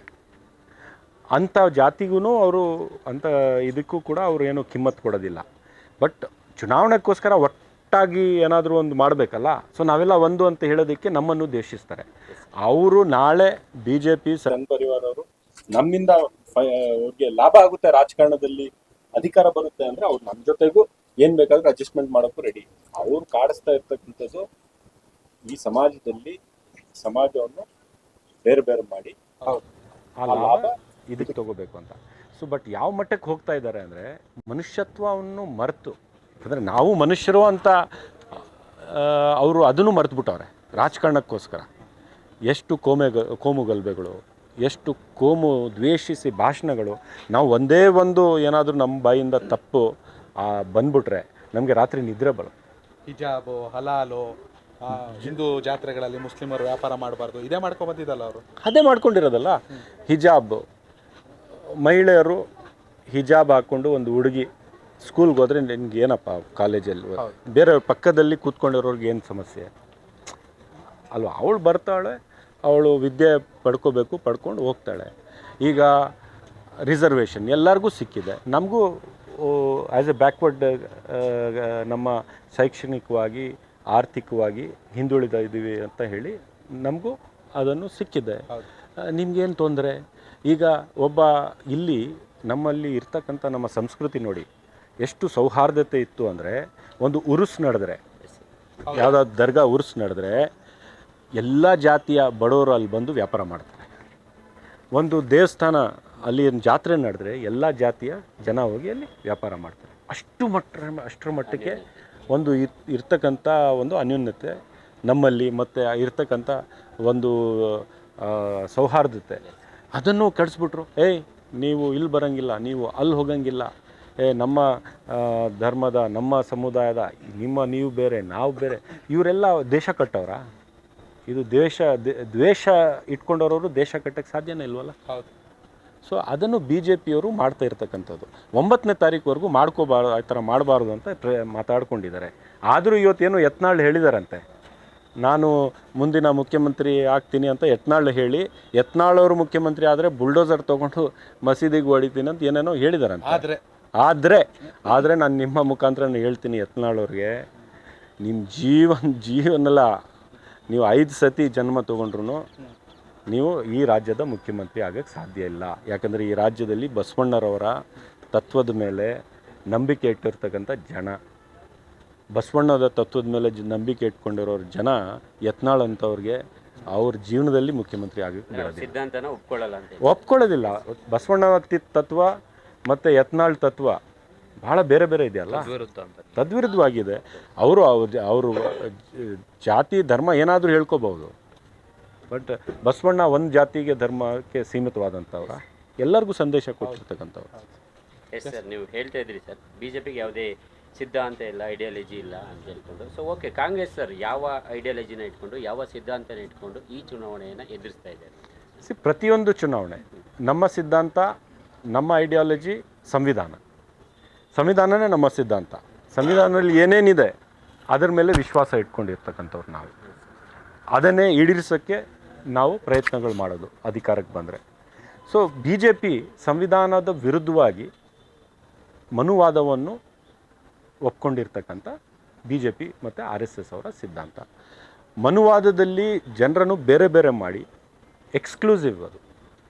ಅಂಥ ಜಾತಿಗೂ ಅವರು ಅಂಥ ಇದಕ್ಕೂ ಕೂಡ ಅವರು ಏನು ಕಿಮ್ಮತ್ತು ಕೊಡೋದಿಲ್ಲ. ಬಟ್ ಚುನಾವಣೆಗೋಸ್ಕರ ಒಟ್ಟಾಗಿ ಏನಾದರೂ ಒಂದು ಮಾಡಬೇಕಲ್ಲ. ಸೊ ನಾವೆಲ್ಲ ಒಂದು ಅಂತ ಹೇಳೋದಕ್ಕೆ ನಮ್ಮನ್ನು ದ್ವೇಷಿಸ್ತಾರೆ ಅವರು. ನಾಳೆ ಬಿಜೆಪಿ ಸಂಘ ಪರಿವಾರವರು ನಮ್ಮಿಂದ ಅವ್ರಿಗೆ ಲಾಭ ಆಗುತ್ತೆ, ರಾಜಕಾರಣದಲ್ಲಿ ಅಧಿಕಾರ ಬರುತ್ತೆ ಅಂದ್ರೆ ಅವ್ರು ನಮ್ಮ ಜೊತೆಗೂ ಏನ್ ಬೇಕಾದ್ರೂ ಅಡ್ಜಸ್ಟ್ಮೆಂಟ್ ಮಾಡೋಕ್ಕೂ ರೆಡಿ. ಅವ್ರು ಕಾಡಿಸ್ತಾ ಇರ್ತಕ್ಕಂಥದ್ದು ಈ ಸಮಾಜವನ್ನು ಬೇರೆ ಮಾಡಿ ಆ ಲಾಭ ಇದಕ್ಕೆ ತಗೋಬೇಕು ಅಂತ. ಸೊ ಬಟ್ ಯಾವ ಮಟ್ಟಕ್ಕೆ ಹೋಗ್ತಾ ಇದ್ದಾರೆ ಅಂದರೆ, ಮನುಷ್ಯತ್ವವನ್ನು ಮರೆತು, ಅಂದರೆ ನಾವು ಮನುಷ್ಯರು ಅಂತ ಅವರು ಅದನ್ನು ಮರೆತು ಬಿಟ್ಟವ್ರೆ ರಾಜಕಾರಣಕ್ಕೋಸ್ಕರ. ಎಷ್ಟು ಕೋಮು ಗಲಭೆಗಳು, ಎಷ್ಟು ಕೋಮು ದ್ವೇಷಿಸಿ ಭಾಷಣಗಳು. ನಾವು ಒಂದೇ ಒಂದು ಏನಾದರೂ ನಮ್ಮ ಬಾಯಿಂದ ತಪ್ಪು ಬಂದ್ಬಿಟ್ರೆ ನಮಗೆ ರಾತ್ರಿ ನಿದ್ರೆ ಬರೋದು. ಹಿಜಾಬು, ಹಲಾಲು, ಹಿಂದೂ ಜಾತ್ರೆಗಳಲ್ಲಿ ಮುಸ್ಲಿಮರು ವ್ಯಾಪಾರ ಮಾಡಬಾರ್ದು, ಇದೇ ಮಾಡ್ಕೊಂಡು ಬಂದಿದ್ದಲ್ಲ ಅವರು. ಅದೇ ಮಾಡ್ಕೊಂಡಿರೋದಲ್ಲ. ಹಿಜಾಬ್, ಮಹಿಳೆಯರು ಹಿಜಾಬ್ ಹಾಕ್ಕೊಂಡು ಒಂದು ಹುಡುಗಿ ಸ್ಕೂಲ್ಗೆ ಹೋದ್ರೆ ನಿನ್ಗೆ ಏನಪ್ಪ ಕಾಲೇಜಲ್ಲಿ ಬೇರೆ ಪಕ್ಕದಲ್ಲಿ ಕೂತ್ಕೊಂಡಿರೋರ್ಗೆ ಏನು ಸಮಸ್ಯೆ ಅಲ್ವಾ? ಅವಳು ಬರ್ತಾಳೆ, ಅವಳು ವಿದ್ಯೆ ಪಡ್ಕೊಂಡು ಹೋಗ್ತಾಳೆ. ಈಗ ರಿಸರ್ವೇಷನ್ ಎಲ್ಲರಿಗೂ ಸಿಕ್ಕಿದೆ, ನಮಗೂ ಆ್ಯಸ್ ಎ ಬ್ಯಾಕ್ವರ್ಡ್, ನಮ್ಮ ಶೈಕ್ಷಣಿಕವಾಗಿ ಆರ್ಥಿಕವಾಗಿ ಹಿಂದುಳಿದ ಇದ್ದೀವಿ ಅಂತ ಹೇಳಿ ನಮಗೂ ಅದನ್ನು ಸಿಕ್ಕಿದೆ. ನಿಮಗೇನು ತೊಂದರೆ? ಈಗ ಒಬ್ಬ ಇಲ್ಲಿ ನಮ್ಮಲ್ಲಿ ಇರ್ತಕ್ಕಂಥ ನಮ್ಮ ಸಂಸ್ಕೃತಿ ನೋಡಿ ಎಷ್ಟು ಸೌಹಾರ್ದತೆ ಇತ್ತು ಅಂದರೆ, ಒಂದು ಉರುಸ್ ನಡೆದ್ರೆ, ಯಾವುದಾದ್ರು ದರ್ಗಾ ಉರುಸ್ ನಡೆದ್ರೆ ಎಲ್ಲ ಜಾತಿಯ ಬಡವರು ಅಲ್ಲಿ ಬಂದು ವ್ಯಾಪಾರ ಮಾಡ್ತಾರೆ. ಒಂದು ದೇವಸ್ಥಾನ ಅಲ್ಲಿ ಜಾತ್ರೆ ನಡೆದ್ರೆ ಎಲ್ಲ ಜಾತಿಯ ಜನ ಹೋಗಿ ಅಲ್ಲಿ ವ್ಯಾಪಾರ ಮಾಡ್ತಾರೆ. ಅಷ್ಟರ ಮಟ್ಟಕ್ಕೆ ಒಂದು ಇರ್ತಕ್ಕಂಥ ಒಂದು ಅನ್ಯೋನ್ಯತೆ ನಮ್ಮಲ್ಲಿ, ಮತ್ತು ಇರ್ತಕ್ಕಂಥ ಒಂದು ಸೌಹಾರ್ದತೆ, ಅದನ್ನು ಕೆಡಿಸ್ಬಿಟ್ರು. ನೀವು ಇಲ್ಲಿ ಬರೋಂಗಿಲ್ಲ, ನೀವು ಅಲ್ಲಿ ಹೋಗಂಗಿಲ್ಲ, ನಮ್ಮ ಧರ್ಮದ, ನಮ್ಮ ಸಮುದಾಯದ, ನೀವು ಬೇರೆ ನಾವು ಬೇರೆ, ಇವರೆಲ್ಲ ದೇಶ ಕಟ್ಟವ್ರ? ಇದು ದ್ವೇಷ ಇಟ್ಕೊಂಡವರು ದೇಶ ಕಟ್ಟಕ್ಕೆ ಸಾಧ್ಯನೇ ಇಲ್ವಲ್ಲ. ಹೌದು. ಸೊ ಅದನ್ನು ಬಿ ಜೆ ಪಿಯವರು ಮಾಡ್ತಾ ಇರ್ತಕ್ಕಂಥದ್ದು. 9ನೇ ತಾರೀಕುವರೆಗೂ ಮಾಡ್ಕೋಬಾರ್ದು, ಆ ಥರ ಮಾಡಬಾರ್ದು ಅಂತ ಮಾತಾಡ್ಕೊಂಡಿದ್ದಾರೆ. ಆದರೂ ಇವತ್ತೇನು ಯತ್ನಾಳ್ ಹೇಳಿದಾರಂತೆ, ನಾನು ಮುಂದಿನ ಮುಖ್ಯಮಂತ್ರಿ ಆಗ್ತೀನಿ ಅಂತ ಯತ್ನಾಳ್ ಹೇಳಿ, ಯತ್ನಾಳ್ ಮುಖ್ಯಮಂತ್ರಿ ಆದರೆ ಬುಲ್ಡೋಸರ್ ತೊಗೊಂಡು ಮಸೀದಿಗೆ ಹೊಡಿತೀನಿ ಅಂತ ಏನೇನೋ ಹೇಳಿದಾರಂತೆ. ಆದರೆ ನಾನು ನಿಮ್ಮ ಮುಖಾಂತರ ಹೇಳ್ತೀನಿ ಯತ್ನಾಳ್ ಅವ್ರಿಗೆ, ನಿಮ್ಮ ಜೀವನೆಲ್ಲ ನೀವು 5 ಸತಿ ಜನ್ಮ ತೊಗೊಂಡ್ರು ನೀವು ಈ ರಾಜ್ಯದ ಮುಖ್ಯಮಂತ್ರಿ ಆಗೋಕ್ಕೆ ಸಾಧ್ಯ ಇಲ್ಲ. ಯಾಕಂದರೆ ಈ ರಾಜ್ಯದಲ್ಲಿ ಬಸವಣ್ಣರವರ ತತ್ವದ ಮೇಲೆ ನಂಬಿಕೆ ಇಟ್ಟಿರ್ತಕ್ಕಂಥ ಜನ, ಬಸವಣ್ಣದ ತತ್ವದ ಮೇಲೆ ನಂಬಿಕೆ ಇಟ್ಕೊಂಡಿರೋರು ಜನ ಯತ್ನಾಳ್ ಅಂತವ್ರಿಗೆ ಅವ್ರ ಜೀವನದಲ್ಲಿ ಮುಖ್ಯಮಂತ್ರಿ ಆಗೋಕ್ಕೆ ಸಿದ್ಧಾಂತನ ಒಪ್ಕೊಳ್ಳೋದಿಲ್ಲ. ಬಸವಣ್ಣ ತತ್ವ ಮತ್ತು ಯತ್ನಾಳ್ ತತ್ವ ಭಾಳ ಬೇರೆ ಬೇರೆ ಇದೆಯಲ್ಲ, ತದ್ವಿರುದ್ಧವಾಗಿದೆ. ಅವರು ಜಾತಿ ಧರ್ಮ ಏನಾದರೂ ಹೇಳ್ಕೋಬಹುದು, ಬಟ್ ಬಸವಣ್ಣ ಒಂದು ಜಾತಿಗೆ ಧರ್ಮಕ್ಕೆ ಸೀಮಿತವಾದಂಥವ್ರ, ಎಲ್ಲರಿಗೂ ಸಂದೇಶ ಕೊಟ್ಟಿರ್ತಕ್ಕಂಥವ್ರು. ಎಸ್ ಸರ್, ನೀವು ಹೇಳ್ತಾ ಇದ್ರಿ ಸರ್, BJPಗೆ ಯಾವುದೇ ಸಿದ್ಧಾಂತ ಇಲ್ಲ, ಐಡಿಯಾಲಜಿ ಇಲ್ಲ ಅಂತ ಹೇಳ್ಕೊಂಡು. ಸೊ ಓಕೆ, ಕಾಂಗ್ರೆಸ್ ಸರ್ ಯಾವ ಐಡಿಯಾಲಜಿನ ಇಟ್ಕೊಂಡು, ಯಾವ ಸಿದ್ಧಾಂತನ ಇಟ್ಕೊಂಡು ಈ ಚುನಾವಣೆಯನ್ನು ಎದುರಿಸ್ತಾ ಇದ್ದಾರೆ? ಪ್ರತಿಯೊಂದು ಚುನಾವಣೆ ನಮ್ಮ ಸಿದ್ಧಾಂತ, ನಮ್ಮ ಐಡಿಯಾಲಜಿ ಸಂವಿಧಾನನೇ ನಮ್ಮ ಸಿದ್ಧಾಂತ. ಸಂವಿಧಾನದಲ್ಲಿ ಏನೇನಿದೆ ಅದರ ಮೇಲೆ ವಿಶ್ವಾಸ ಇಟ್ಕೊಂಡಿರ್ತಕ್ಕಂಥವ್ರು ನಾವು. ಅದನ್ನೇ ಈಡೇರಿಸೋಕ್ಕೆ ನಾವು ಪ್ರಯತ್ನಗಳು ಮಾಡೋದು ಅಧಿಕಾರಕ್ಕೆ ಬಂದರೆ. ಸೊ BJP ಸಂವಿಧಾನದ ವಿರುದ್ಧವಾಗಿ ಮನುವಾದವನ್ನು ಒಪ್ಕೊಂಡಿರ್ತಕ್ಕಂಥ BJP ಮತ್ತು RSS ಅವರ ಸಿದ್ಧಾಂತ. ಮನುವಾದದಲ್ಲಿ ಜನರನ್ನು ಬೇರೆ ಬೇರೆ ಮಾಡಿ ಎಕ್ಸ್ಕ್ಲೂಸಿವ್, ಅದು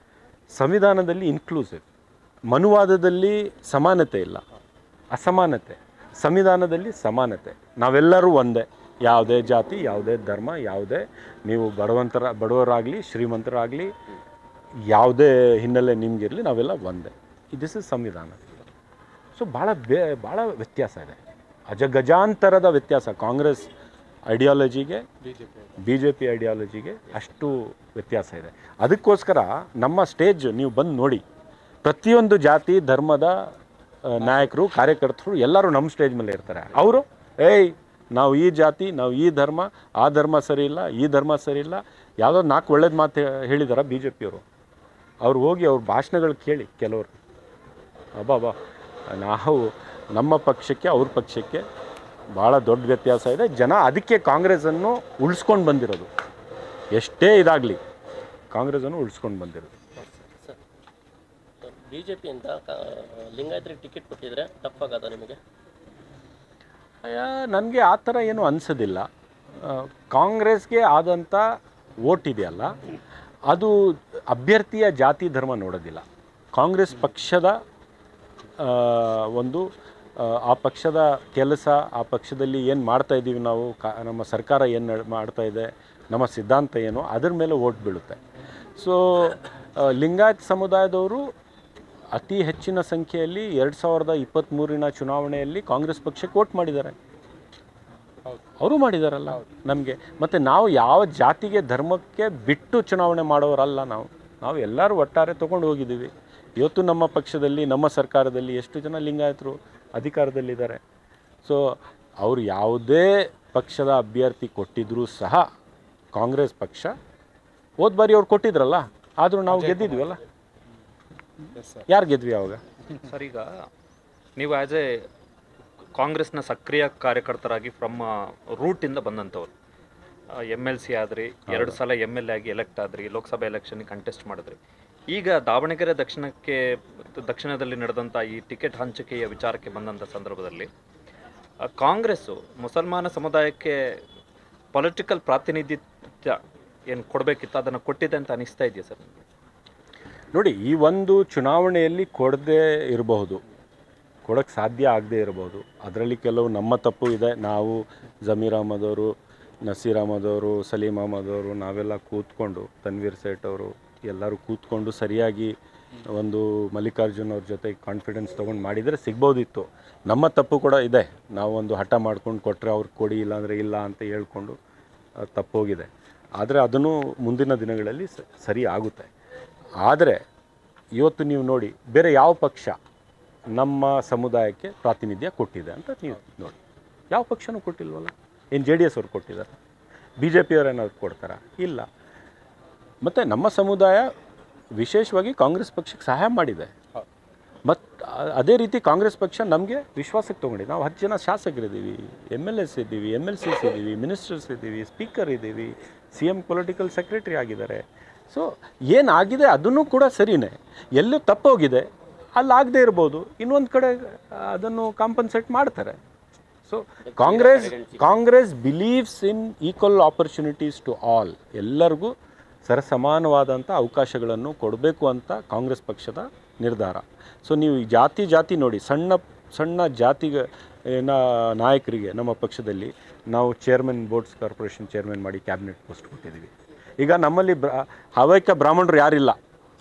ಸಂವಿಧಾನದಲ್ಲಿ ಇನ್ಕ್ಲೂಸಿವ್. ಮನುವಾದದಲ್ಲಿ ಸಮಾನತೆ ಇಲ್ಲ, ಅಸಮಾನತೆ. ಸಂವಿಧಾನದಲ್ಲಿ ಸಮಾನತೆ, ನಾವೆಲ್ಲರೂ ಒಂದೇ, ಯಾವುದೇ ಜಾತಿ, ಯಾವುದೇ ಧರ್ಮ, ಯಾವುದೇ ನೀವು ಬಡವರಾಗಲಿ ಶ್ರೀಮಂತರಾಗಲಿ, ಯಾವುದೇ ಹಿನ್ನೆಲೆ ನಿಮಗಿರಲಿ, ನಾವೆಲ್ಲ ಒಂದೇ. ದಿಸ್ ಇಸ್ ಸಂವಿಧಾನ. ಸೊ ಭಾಳ ವ್ಯತ್ಯಾಸ ಇದೆ, ಗಜಾಂತರದ ವ್ಯತ್ಯಾಸ. ಕಾಂಗ್ರೆಸ್ ಐಡಿಯಾಲಜಿಗೆ BJP ಐಡಿಯಾಲಜಿಗೆ ಅಷ್ಟು ವ್ಯತ್ಯಾಸ ಇದೆ. ಅದಕ್ಕೋಸ್ಕರ ನಮ್ಮ ಸ್ಟೇಜ್ ನೀವು ಬಂದು ನೋಡಿ, ಪ್ರತಿಯೊಂದು ಜಾತಿ ಧರ್ಮದ ನಾಯಕರು, ಕಾರ್ಯಕರ್ತರು ಎಲ್ಲರೂ ನಮ್ಮ ಸ್ಟೇಜ್ ಮೇಲೆ ಇರ್ತಾರೆ. ಅವರು ನಾವು ಈ ಜಾತಿ, ನಾವು ಈ ಧರ್ಮ, ಆ ಧರ್ಮ ಸರಿ ಇಲ್ಲ, ಈ ಧರ್ಮ ಸರಿ ಇಲ್ಲ, ಯಾವುದೋ 4 ಒಳ್ಳೇದು ಮಾತು ಹೇಳಿದಾರ BJPಯವರು. ಅವ್ರು ಹೋಗಿ ಅವ್ರ ಭಾಷಣಗಳು ಕೇಳಿ ಕೆಲವರು, ನಾವು ನಮ್ಮ ಪಕ್ಷಕ್ಕೆ ಅವ್ರ ಪಕ್ಷಕ್ಕೆ ಭಾಳ ದೊಡ್ಡ ವ್ಯತ್ಯಾಸ ಇದೆ. ಜನ ಅದಕ್ಕೆ ಕಾಂಗ್ರೆಸ್ಸನ್ನು ಉಳಿಸ್ಕೊಂಡು ಬಂದಿರೋದು, ಎಷ್ಟೇ ಇದಾಗಲಿ ಕಾಂಗ್ರೆಸ್ಸನ್ನು ಉಳಿಸ್ಕೊಂಡು ಬಂದಿರೋದು. BJPಯಿಂದ ಲಿಂಗಾಯತರಿಗೆ ಟಿಕೆಟ್ ಕೊಟ್ಟಿದ್ರೆ ಟಫ್ ಆಗದ ನಿಮಗೆ? ನನಗೆ ಆ ಥರ ಏನೂ ಅನಿಸೋದಿಲ್ಲ. ಕಾಂಗ್ರೆಸ್ಗೆ ಆದಂಥ ವೋಟ್ ಇದೆಯಲ್ಲ, ಅದು ಅಭ್ಯರ್ಥಿಯ ಜಾತಿ ಧರ್ಮ ನೋಡೋದಿಲ್ಲ. ಕಾಂಗ್ರೆಸ್ ಪಕ್ಷದ ಒಂದು ಆ ಪಕ್ಷದ ಕೆಲಸ, ಆ ಪಕ್ಷದಲ್ಲಿ ಏನು ಮಾಡ್ತಾಯಿದ್ದೀವಿ ನಾವು, ನಮ್ಮ ಸರ್ಕಾರ ಏನು ಮಾಡ್ತಾ ಇದೆ, ನಮ್ಮ ಸಿದ್ಧಾಂತ ಏನು, ಅದರ ಮೇಲೆ ವೋಟ್ ಬೀಳುತ್ತೆ. ಸೊ ಲಿಂಗಾಯತ್ ಸಮುದಾಯದವರು ಅತಿ ಹೆಚ್ಚಿನ ಸಂಖ್ಯೆಯಲ್ಲಿ 2023 ಚುನಾವಣೆಯಲ್ಲಿ ಕಾಂಗ್ರೆಸ್ ಪಕ್ಷಕ್ಕೆ ವೋಟ್ ಮಾಡಿದ್ದಾರೆ. ಅವರು ಮಾಡಿದಾರಲ್ಲ ನಮಗೆ. ಮತ್ತು ನಾವು ಯಾವ ಜಾತಿಗೆ ಧರ್ಮಕ್ಕೆ ಬಿಟ್ಟು ಚುನಾವಣೆ ಮಾಡೋರಲ್ಲ. ನಾವು ಎಲ್ಲರೂ ಒಟ್ಟಾರೆ ತೊಗೊಂಡು ಹೋಗಿದ್ದೀವಿ. ಇವತ್ತು ನಮ್ಮ ಪಕ್ಷದಲ್ಲಿ, ನಮ್ಮ ಸರ್ಕಾರದಲ್ಲಿ ಎಷ್ಟು ಜನ ಲಿಂಗಾಯತರು ಅಧಿಕಾರದಲ್ಲಿದ್ದಾರೆ. ಸೊ ಅವರು ಯಾವುದೇ ಪಕ್ಷದ ಅಭ್ಯರ್ಥಿ ಕೊಟ್ಟಿದ್ರೂ ಸಹ ಕಾಂಗ್ರೆಸ್ ಪಕ್ಷ ಹೋದ ಬಾರಿ ಅವ್ರು ಕೊಟ್ಟಿದ್ರಲ್ಲ, ಆದರೂ ನಾವು ಗೆದ್ದಿದ್ವಲ್ಲ. ಯಾರು ಗೆದ್ವಿ ಅವಾಗ? ಸರ್, ಈಗ ನೀವು ಆ್ಯಸ್ ಎ ಕಾಂಗ್ರೆಸ್ನ ಸಕ್ರಿಯ ಕಾರ್ಯಕರ್ತರಾಗಿ ಫ್ರಮ್ ರೂಟಿಂದ ಬಂದಂಥವ್ರು, MLC ಆದ್ರಿ, 2 ಸಲ MLA ಆಗಿ ಎಲೆಕ್ಟ್ ಆದ್ರಿ, ಲೋಕಸಭಾ ಎಲೆಕ್ಷನ್ಗೆ ಕಂಟೆಸ್ಟ್ ಮಾಡಿದ್ರಿ. ಈಗ ದಾವಣಗೆರೆ ದಕ್ಷಿಣದಲ್ಲಿ ನಡೆದಂಥ ಈ ಟಿಕೆಟ್ ಹಂಚಿಕೆಯ ವಿಚಾರಕ್ಕೆ ಬಂದಂಥ ಸಂದರ್ಭದಲ್ಲಿ ಕಾಂಗ್ರೆಸ್ಸು ಮುಸಲ್ಮಾನ ಸಮುದಾಯಕ್ಕೆ ಪೊಲಿಟಿಕಲ್ ಪ್ರಾತಿನಿಧ್ಯ ಏನು ಕೊಡಬೇಕಿತ್ತು ಅದನ್ನು ಕೊಟ್ಟಿದೆ ಅಂತ ಅನಿಸ್ತಾ ಇದೆಯಾ ಸರ್? ನೋಡಿ, ಈ ಒಂದು ಚುನಾವಣೆಯಲ್ಲಿ ಕೊಡದೇ ಇರಬಹುದು, ಕೊಡೋಕ್ಕೆ ಸಾಧ್ಯ ಆಗದೇ ಇರಬಹುದು. ಅದರಲ್ಲಿ ಕೆಲವು ನಮ್ಮ ತಪ್ಪು ಇದೆ. ನಾವು ಜಮೀರ್ ಅಹಮದ್ ಅವರು, ನಸೀರ್ ಅಹಮದ್ ಅವರು, ಸಲೀಂ ಅಹಮದ್ ಅವರು ನಾವೆಲ್ಲ ಕೂತ್ಕೊಂಡು, ತನ್ವೀರ್ ಸೇಠ್ ಅವರು ಎಲ್ಲರೂ ಕೂತ್ಕೊಂಡು ಸರಿಯಾಗಿ ಒಂದು ಮಲ್ಲಿಕಾರ್ಜುನ್ ಅವ್ರ ಜೊತೆ ಕಾನ್ಫಿಡೆನ್ಸ್ ತೊಗೊಂಡು ಮಾಡಿದರೆ ಸಿಗ್ಬೋದಿತ್ತು. ನಮ್ಮ ತಪ್ಪು ಕೂಡ ಇದೆ. ನಾವು ಒಂದು ಹಠ ಮಾಡ್ಕೊಂಡು ಕೊಟ್ಟರೆ ಅವ್ರಿಗೆ ಕೊಡಿ, ಇಲ್ಲಾಂದರೆ ಇಲ್ಲ ಅಂತ ಹೇಳ್ಕೊಂಡು ತಪ್ಪೋಗಿದೆ. ಆದರೆ ಅದನ್ನು ಮುಂದಿನ ದಿನಗಳಲ್ಲಿ ಸರಿ ಆಗುತ್ತೆ. ಆದರೆ ಇವತ್ತು ನೀವು ನೋಡಿ, ಬೇರೆ ಯಾವ ಪಕ್ಷ ನಮ್ಮ ಸಮುದಾಯಕ್ಕೆ ಪ್ರಾತಿನಿಧ್ಯ ಕೊಟ್ಟಿದೆ ಅಂತ ನೀವು ನೋಡಿ. ಯಾವ ಪಕ್ಷನೂ ಕೊಟ್ಟಿಲ್ವಲ್ಲ. ಏನು JDS ಅವ್ರು ಕೊಟ್ಟಿದ್ದಾರೆ? BJP ಅವ್ರು ಏನಾದ್ರು ಕೊಡ್ತಾರಾ? ಇಲ್ಲ. ಮತ್ತು ನಮ್ಮ ಸಮುದಾಯ ವಿಶೇಷವಾಗಿ ಕಾಂಗ್ರೆಸ್ ಪಕ್ಷಕ್ಕೆ ಸಹಾಯ ಮಾಡಿದೆ. ಮತ್ತು ಅದೇ ರೀತಿ ಕಾಂಗ್ರೆಸ್ ಪಕ್ಷ ನಮಗೆ ವಿಶ್ವಾಸಕ್ಕೆ ತೊಗೊಂಡಿದೆ. ನಾವು 10 ಜನ ಶಾಸಕರಿದ್ದೀವಿ, MLAs ಇದ್ದೀವಿ, MLCs ಇದ್ದೀವಿ, ಮಿನಿಸ್ಟರ್ಸ್ ಇದ್ದೀವಿ, ಸ್ಪೀಕರ್ ಇದ್ದೀವಿ, CM ಪೊಲಿಟಿಕಲ್ ಸೆಕ್ರೆಟರಿ ಆಗಿದ್ದಾರೆ. ಸೊ ಏನಾಗಿದೆ ಅದನ್ನು ಕೂಡ ಸರಿಯೇ. ಎಲ್ಲೂ ತಪ್ಪೋಗಿದೆ, ಅಲ್ಲಾಗದೇ ಇರ್ಬೋದು, ಇನ್ನೊಂದು ಕಡೆ ಅದನ್ನು ಕಾಂಪನ್ಸೇಟ್ ಮಾಡ್ತಾರೆ. So Congress believes in equal opportunities to all. ಎಲ್ಲರಿಗೂ ಸರಸಮಾನವಾದಂಥ ಅವಕಾಶಗಳನ್ನು ಕೊಡಬೇಕು ಅಂತ ಕಾಂಗ್ರೆಸ್ ಪಕ್ಷದ ನಿರ್ಧಾರ. ಸೊ ನೀವು ಜಾತಿ ನೋಡಿ, ಸಣ್ಣ ಜಾತಿಗೆ ನಾಯಕರಿಗೆ ನಮ್ಮ ಪಕ್ಷದಲ್ಲಿ ನಾವು ಚೇರ್ಮನ್, ಬೋರ್ಡ್ಸ್ ಕಾರ್ಪೊರೇಷನ್ ಚೇರ್ಮನ್ ಮಾಡಿ ಕ್ಯಾಬಿನೆಟ್ ಪೋಸ್ಟ್ ಕೊಟ್ಟಿದ್ದೀವಿ. ಈಗ ನಮ್ಮಲ್ಲಿ ಹವ್ಯಕ ಬ್ರಾಹ್ಮಣರು ಯಾರಿಲ್ಲ.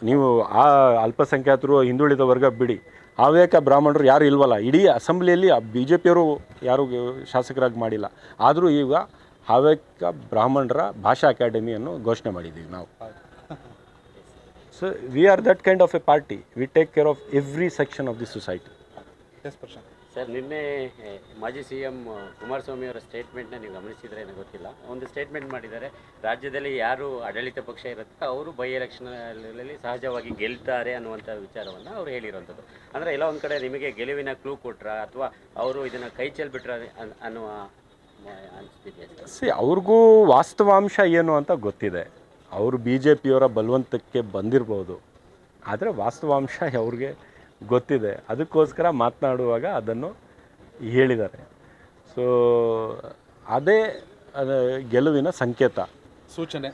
ನೀವು ಆ ಅಲ್ಪಸಂಖ್ಯಾತರು, ಹಿಂದುಳಿದ ವರ್ಗ ಬಿಡಿ, ಹವ್ಯಕ ಬ್ರಾಹ್ಮಣರು ಯಾರು ಇಲ್ವಲ್ಲ. ಇಡೀ ಅಸೆಂಬ್ಲಿಯಲ್ಲಿ BJP ಅವರು ಯಾರು ಶಾಸಕರಾಗಿ ಮಾಡಿಲ್ಲ. ಆದರೂ ಈಗ ಹವ್ಯಕ ಬ್ರಾಹ್ಮಣರ ಭಾಷಾ ಅಕಾಡೆಮಿಯನ್ನು ಘೋಷಣೆ ಮಾಡಿದ್ದೀವಿ ನಾವು. So we are that kind of A party. We take care of every section of the society. Sir, ನಿನ್ನೆ ಮಾಜಿ CM ಕುಮಾರಸ್ವಾಮಿ ಅವರ ಸ್ಟೇಟ್ಮೆಂಟ್ನ ನೀವು ಗಮನಿಸಿದರೆ ಏನೋ ಗೊತ್ತಿಲ್ಲ. ಒಂದು ಸ್ಟೇಟ್ಮೆಂಟ್ ಮಾಡಿದ್ದಾರೆ, ರಾಜ್ಯದಲ್ಲಿ ಯಾರು ಆಡಳಿತ ಪಕ್ಷ ಇರುತ್ತೆ ಅವರು ಬೈ ಎಲೆಕ್ಷನಲ್ಲಿ ಸಹಜವಾಗಿ ಗೆಲ್ತಾರೆ ಅನ್ನುವಂಥ ವಿಚಾರವನ್ನು ಅವರು ಹೇಳಿರುವಂಥದ್ದು. ಅಂದರೆ ಎಲ್ಲ ಒಂದು ಕಡೆ ನಿಮಗೆ ಗೆಲುವಿನ ಕ್ಲೂ ಕೊಟ್ರಾ ಅಥವಾ ಅವರು ಇದನ್ನು ಕೈ ಚೆಲ್ಬಿಟ್ರ ಅನ್ನುವ ಅನಿಸ್ತಿದೆಯಾ? ಅವ್ರಿಗೂ ವಾಸ್ತವಾಂಶ ಏನು ಅಂತ ಗೊತ್ತಿದೆ. ಅವರು BJP ಅವರ ಬಲವಂತಕ್ಕೆ ಬಂದಿರ್ಬೋದು, ಆದರೆ ವಾಸ್ತವಾಂಶ ಅವ್ರಿಗೆ ಗೊತ್ತಿದೆ. ಅದಕ್ಕೋಸ್ಕರ ಮಾತನಾಡುವಾಗ ಅದನ್ನು ಹೇಳಿದ್ದಾರೆ. ಸೊ ಅದೇ ಗೆಲುವಿನ ಸಂಕೇತ, ಸೂಚನೆ.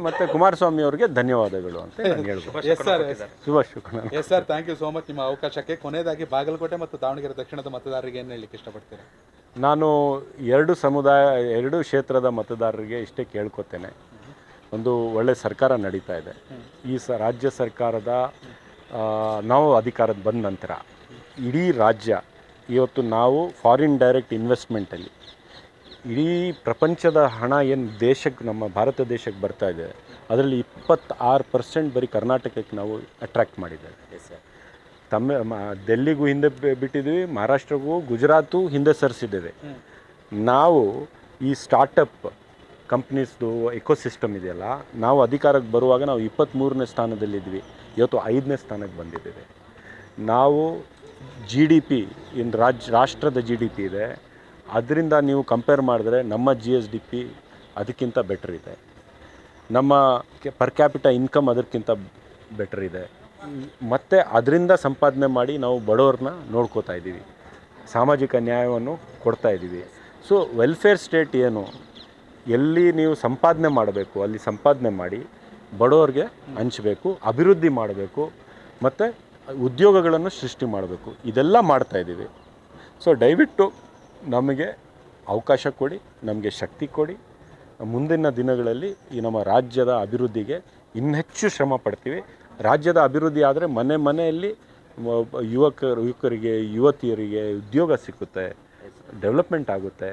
ಮತ್ತು ಕುಮಾರಸ್ವಾಮಿ ಅವರಿಗೆ ಧನ್ಯವಾದಗಳು ಅಂತ ನಾನು ಹೇಳ್ಬೋದು. ಶುಭ. Yes sir, thank you so much ನಿಮ್ಮ ಅವಕಾಶಕ್ಕೆ. ಕೊನೆಯದಾಗಿ ಬಾಗಲಕೋಟೆ ಮತ್ತು ದಾವಣಗೆರೆ ದಕ್ಷಿಣದ ಮತದಾರರಿಗೆ ಏನು ಹೇಳಲಿಕ್ಕೆ ಇಷ್ಟಪಡ್ತೀರಾ? ನಾನು ಎರಡು ಕ್ಷೇತ್ರದ ಮತದಾರರಿಗೆ ಇಷ್ಟೇ ಕೇಳ್ಕೊತೇನೆ. ಒಂದು ಒಳ್ಳೆ ಸರ್ಕಾರ ನಡೀತಾ ಇದೆ. ಈ ರಾಜ್ಯ ಸರ್ಕಾರದ ನಾವು ಅಧಿಕಾರದ ಬಂದ ನಂತರ ಇಡೀ ರಾಜ್ಯ ಇವತ್ತು ನಾವು ಫಾರಿನ್ ಡೈರೆಕ್ಟ್ ಇನ್ವೆಸ್ಟ್ಮೆಂಟಲ್ಲಿ ಇಡೀ ಪ್ರಪಂಚದ ಹಣ ಏನು ದೇಶಕ್ಕೆ, ನಮ್ಮ ಭಾರತ ದೇಶಕ್ಕೆ ಬರ್ತಾ ಇದೆ, ಅದರಲ್ಲಿ 26% ಬರೀ ಕರ್ನಾಟಕಕ್ಕೆ ನಾವು ಅಟ್ರ್ಯಾಕ್ಟ್ ಮಾಡಿದ್ದೇವೆ. ಡೆಲ್ಲಿಗೂ ಹಿಂದೆ ಬಿಟ್ಟಿದ್ದೀವಿ, ಮಹಾರಾಷ್ಟ್ರಗೂ, ಗುಜರಾತು ಹಿಂದೆ ಸರಿಸಿದ್ದೇವೆ. ನಾವು ಈ ಸ್ಟಾರ್ಟಪ್ ಕಂಪ್ನೀಸ್ದು ಎಕೋಸಿಸ್ಟಮ್ ಇದೆಯಲ್ಲ, ನಾವು ಅಧಿಕಾರಕ್ಕೆ ಬರುವಾಗ ನಾವು 23ನೇ ಸ್ಥಾನದಲ್ಲಿದ್ವಿ, ಇವತ್ತು 5ನೇ ಸ್ಥಾನಕ್ಕೆ ಬಂದಿದ್ದೇವೆ. ನಾವು GDP ರಾಷ್ಟ್ರದ GDP ಇದೆ, ಅದರಿಂದ ನೀವು ಕಂಪೇರ್ ಮಾಡಿದ್ರೆ ನಮ್ಮ GSDP ಅದಕ್ಕಿಂತ ಬೆಟರ್ ಇದೆ. ನಮ್ಮ ಪರ್ ಕ್ಯಾಪಿಟಲ್ ಇನ್ಕಮ್ ಅದಕ್ಕಿಂತ ಬೆಟರ್ ಇದೆ. ಮತ್ತು ಅದರಿಂದ ಸಂಪಾದನೆ ಮಾಡಿ ನಾವು ಬಡವ್ರನ್ನ ನೋಡ್ಕೋತಾ ಇದ್ದೀವಿ, ಸಾಮಾಜಿಕ ನ್ಯಾಯವನ್ನು ಕೊಡ್ತಾ ಇದ್ದೀವಿ. ಸೊ ವೆಲ್ಫೇರ್ ಸ್ಟೇಟ್ ಏನು, ಎಲ್ಲಿ ನೀವು ಸಂಪಾದನೆ ಮಾಡಬೇಕು ಅಲ್ಲಿ ಸಂಪಾದನೆ ಮಾಡಿ ಬಡವ್ರಿಗೆ ಹಂಚಬೇಕು, ಅಭಿವೃದ್ಧಿ ಮಾಡಬೇಕು, ಮತ್ತು ಉದ್ಯೋಗಗಳನ್ನು ಸೃಷ್ಟಿ ಮಾಡಬೇಕು. ಇದೆಲ್ಲ ಮಾಡ್ತಾಯಿದ್ದೀವಿ. ಸೊ ದಯವಿಟ್ಟು ನಮಗೆ ಅವಕಾಶ ಕೊಡಿ, ನಮಗೆ ಶಕ್ತಿ ಕೊಡಿ. ಮುಂದಿನ ದಿನಗಳಲ್ಲಿ ಈ ನಮ್ಮ ರಾಜ್ಯದ ಅಭಿವೃದ್ಧಿಗೆ ಇನ್ನೆಚ್ಚು ಶ್ರಮ ಪಡ್ತೀವಿ. ರಾಜ್ಯದ ಅಭಿವೃದ್ಧಿ ಆದರೆ ಮನೆಯಲ್ಲಿ ಯುವಕರಿಗೆ, ಯುವತಿಯರಿಗೆ ಉದ್ಯೋಗ ಸಿಕ್ಕುತ್ತೆ, ಡೆವಲಪ್ಮೆಂಟ್ ಆಗುತ್ತೆ.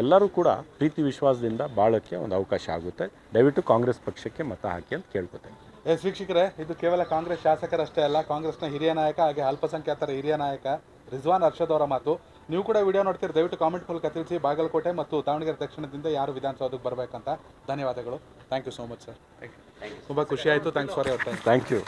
ಎಲ್ಲರೂ ಕೂಡ ಪ್ರೀತಿ ವಿಶ್ವಾಸದಿಂದ ಬಾಳೋಕ್ಕೆ ಒಂದು ಅವಕಾಶ ಆಗುತ್ತೆ. ದಯವಿಟ್ಟು ಕಾಂಗ್ರೆಸ್ ಪಕ್ಷಕ್ಕೆ ಮತ ಹಾಕಿ ಅಂತ ಕೇಳ್ಕೊತೇನೆ. ಎಸ್ ವೀಕ್ಷಕರೇ, ಇದು ಕೇವಲ ಕಾಂಗ್ರೆಸ್ ಶಾಸಕರಷ್ಟೇ ಅಲ್ಲ, ಕಾಂಗ್ರೆಸ್ನ ಹಿರಿಯ ನಾಯಕ ಹಾಗೆ ಅಲ್ಪಸಂಖ್ಯಾತರ ಹಿರಿಯ ನಾಯಕ ರಿಜ್ವಾನ್ ಅರ್ಷದ್ ಅವರ ಮಾತು. ನೀವು ಕೂಡ ವಿಡಿಯೋ ನೋಡ್ತೀರಿ, ದಯವಿಟ್ಟು ಕಾಮೆಂಟ್ ಮೂಲಕ ತಿಳಿಸಿ ಬಾಗಲಕೋಟೆ ಮತ್ತು ದಾವಣಗೆರೆ ದಕ್ಷಿಣದಿಂದ ಯಾರು ವಿಧಾನಸೌಧಕ್ಕೆ ಬರಬೇಕಂತ. ಧನ್ಯವಾದಗಳು. Thank you so much sir. ತುಂಬ ಖುಷಿ ಆಯಿತು. Thanks for your time. Thank you.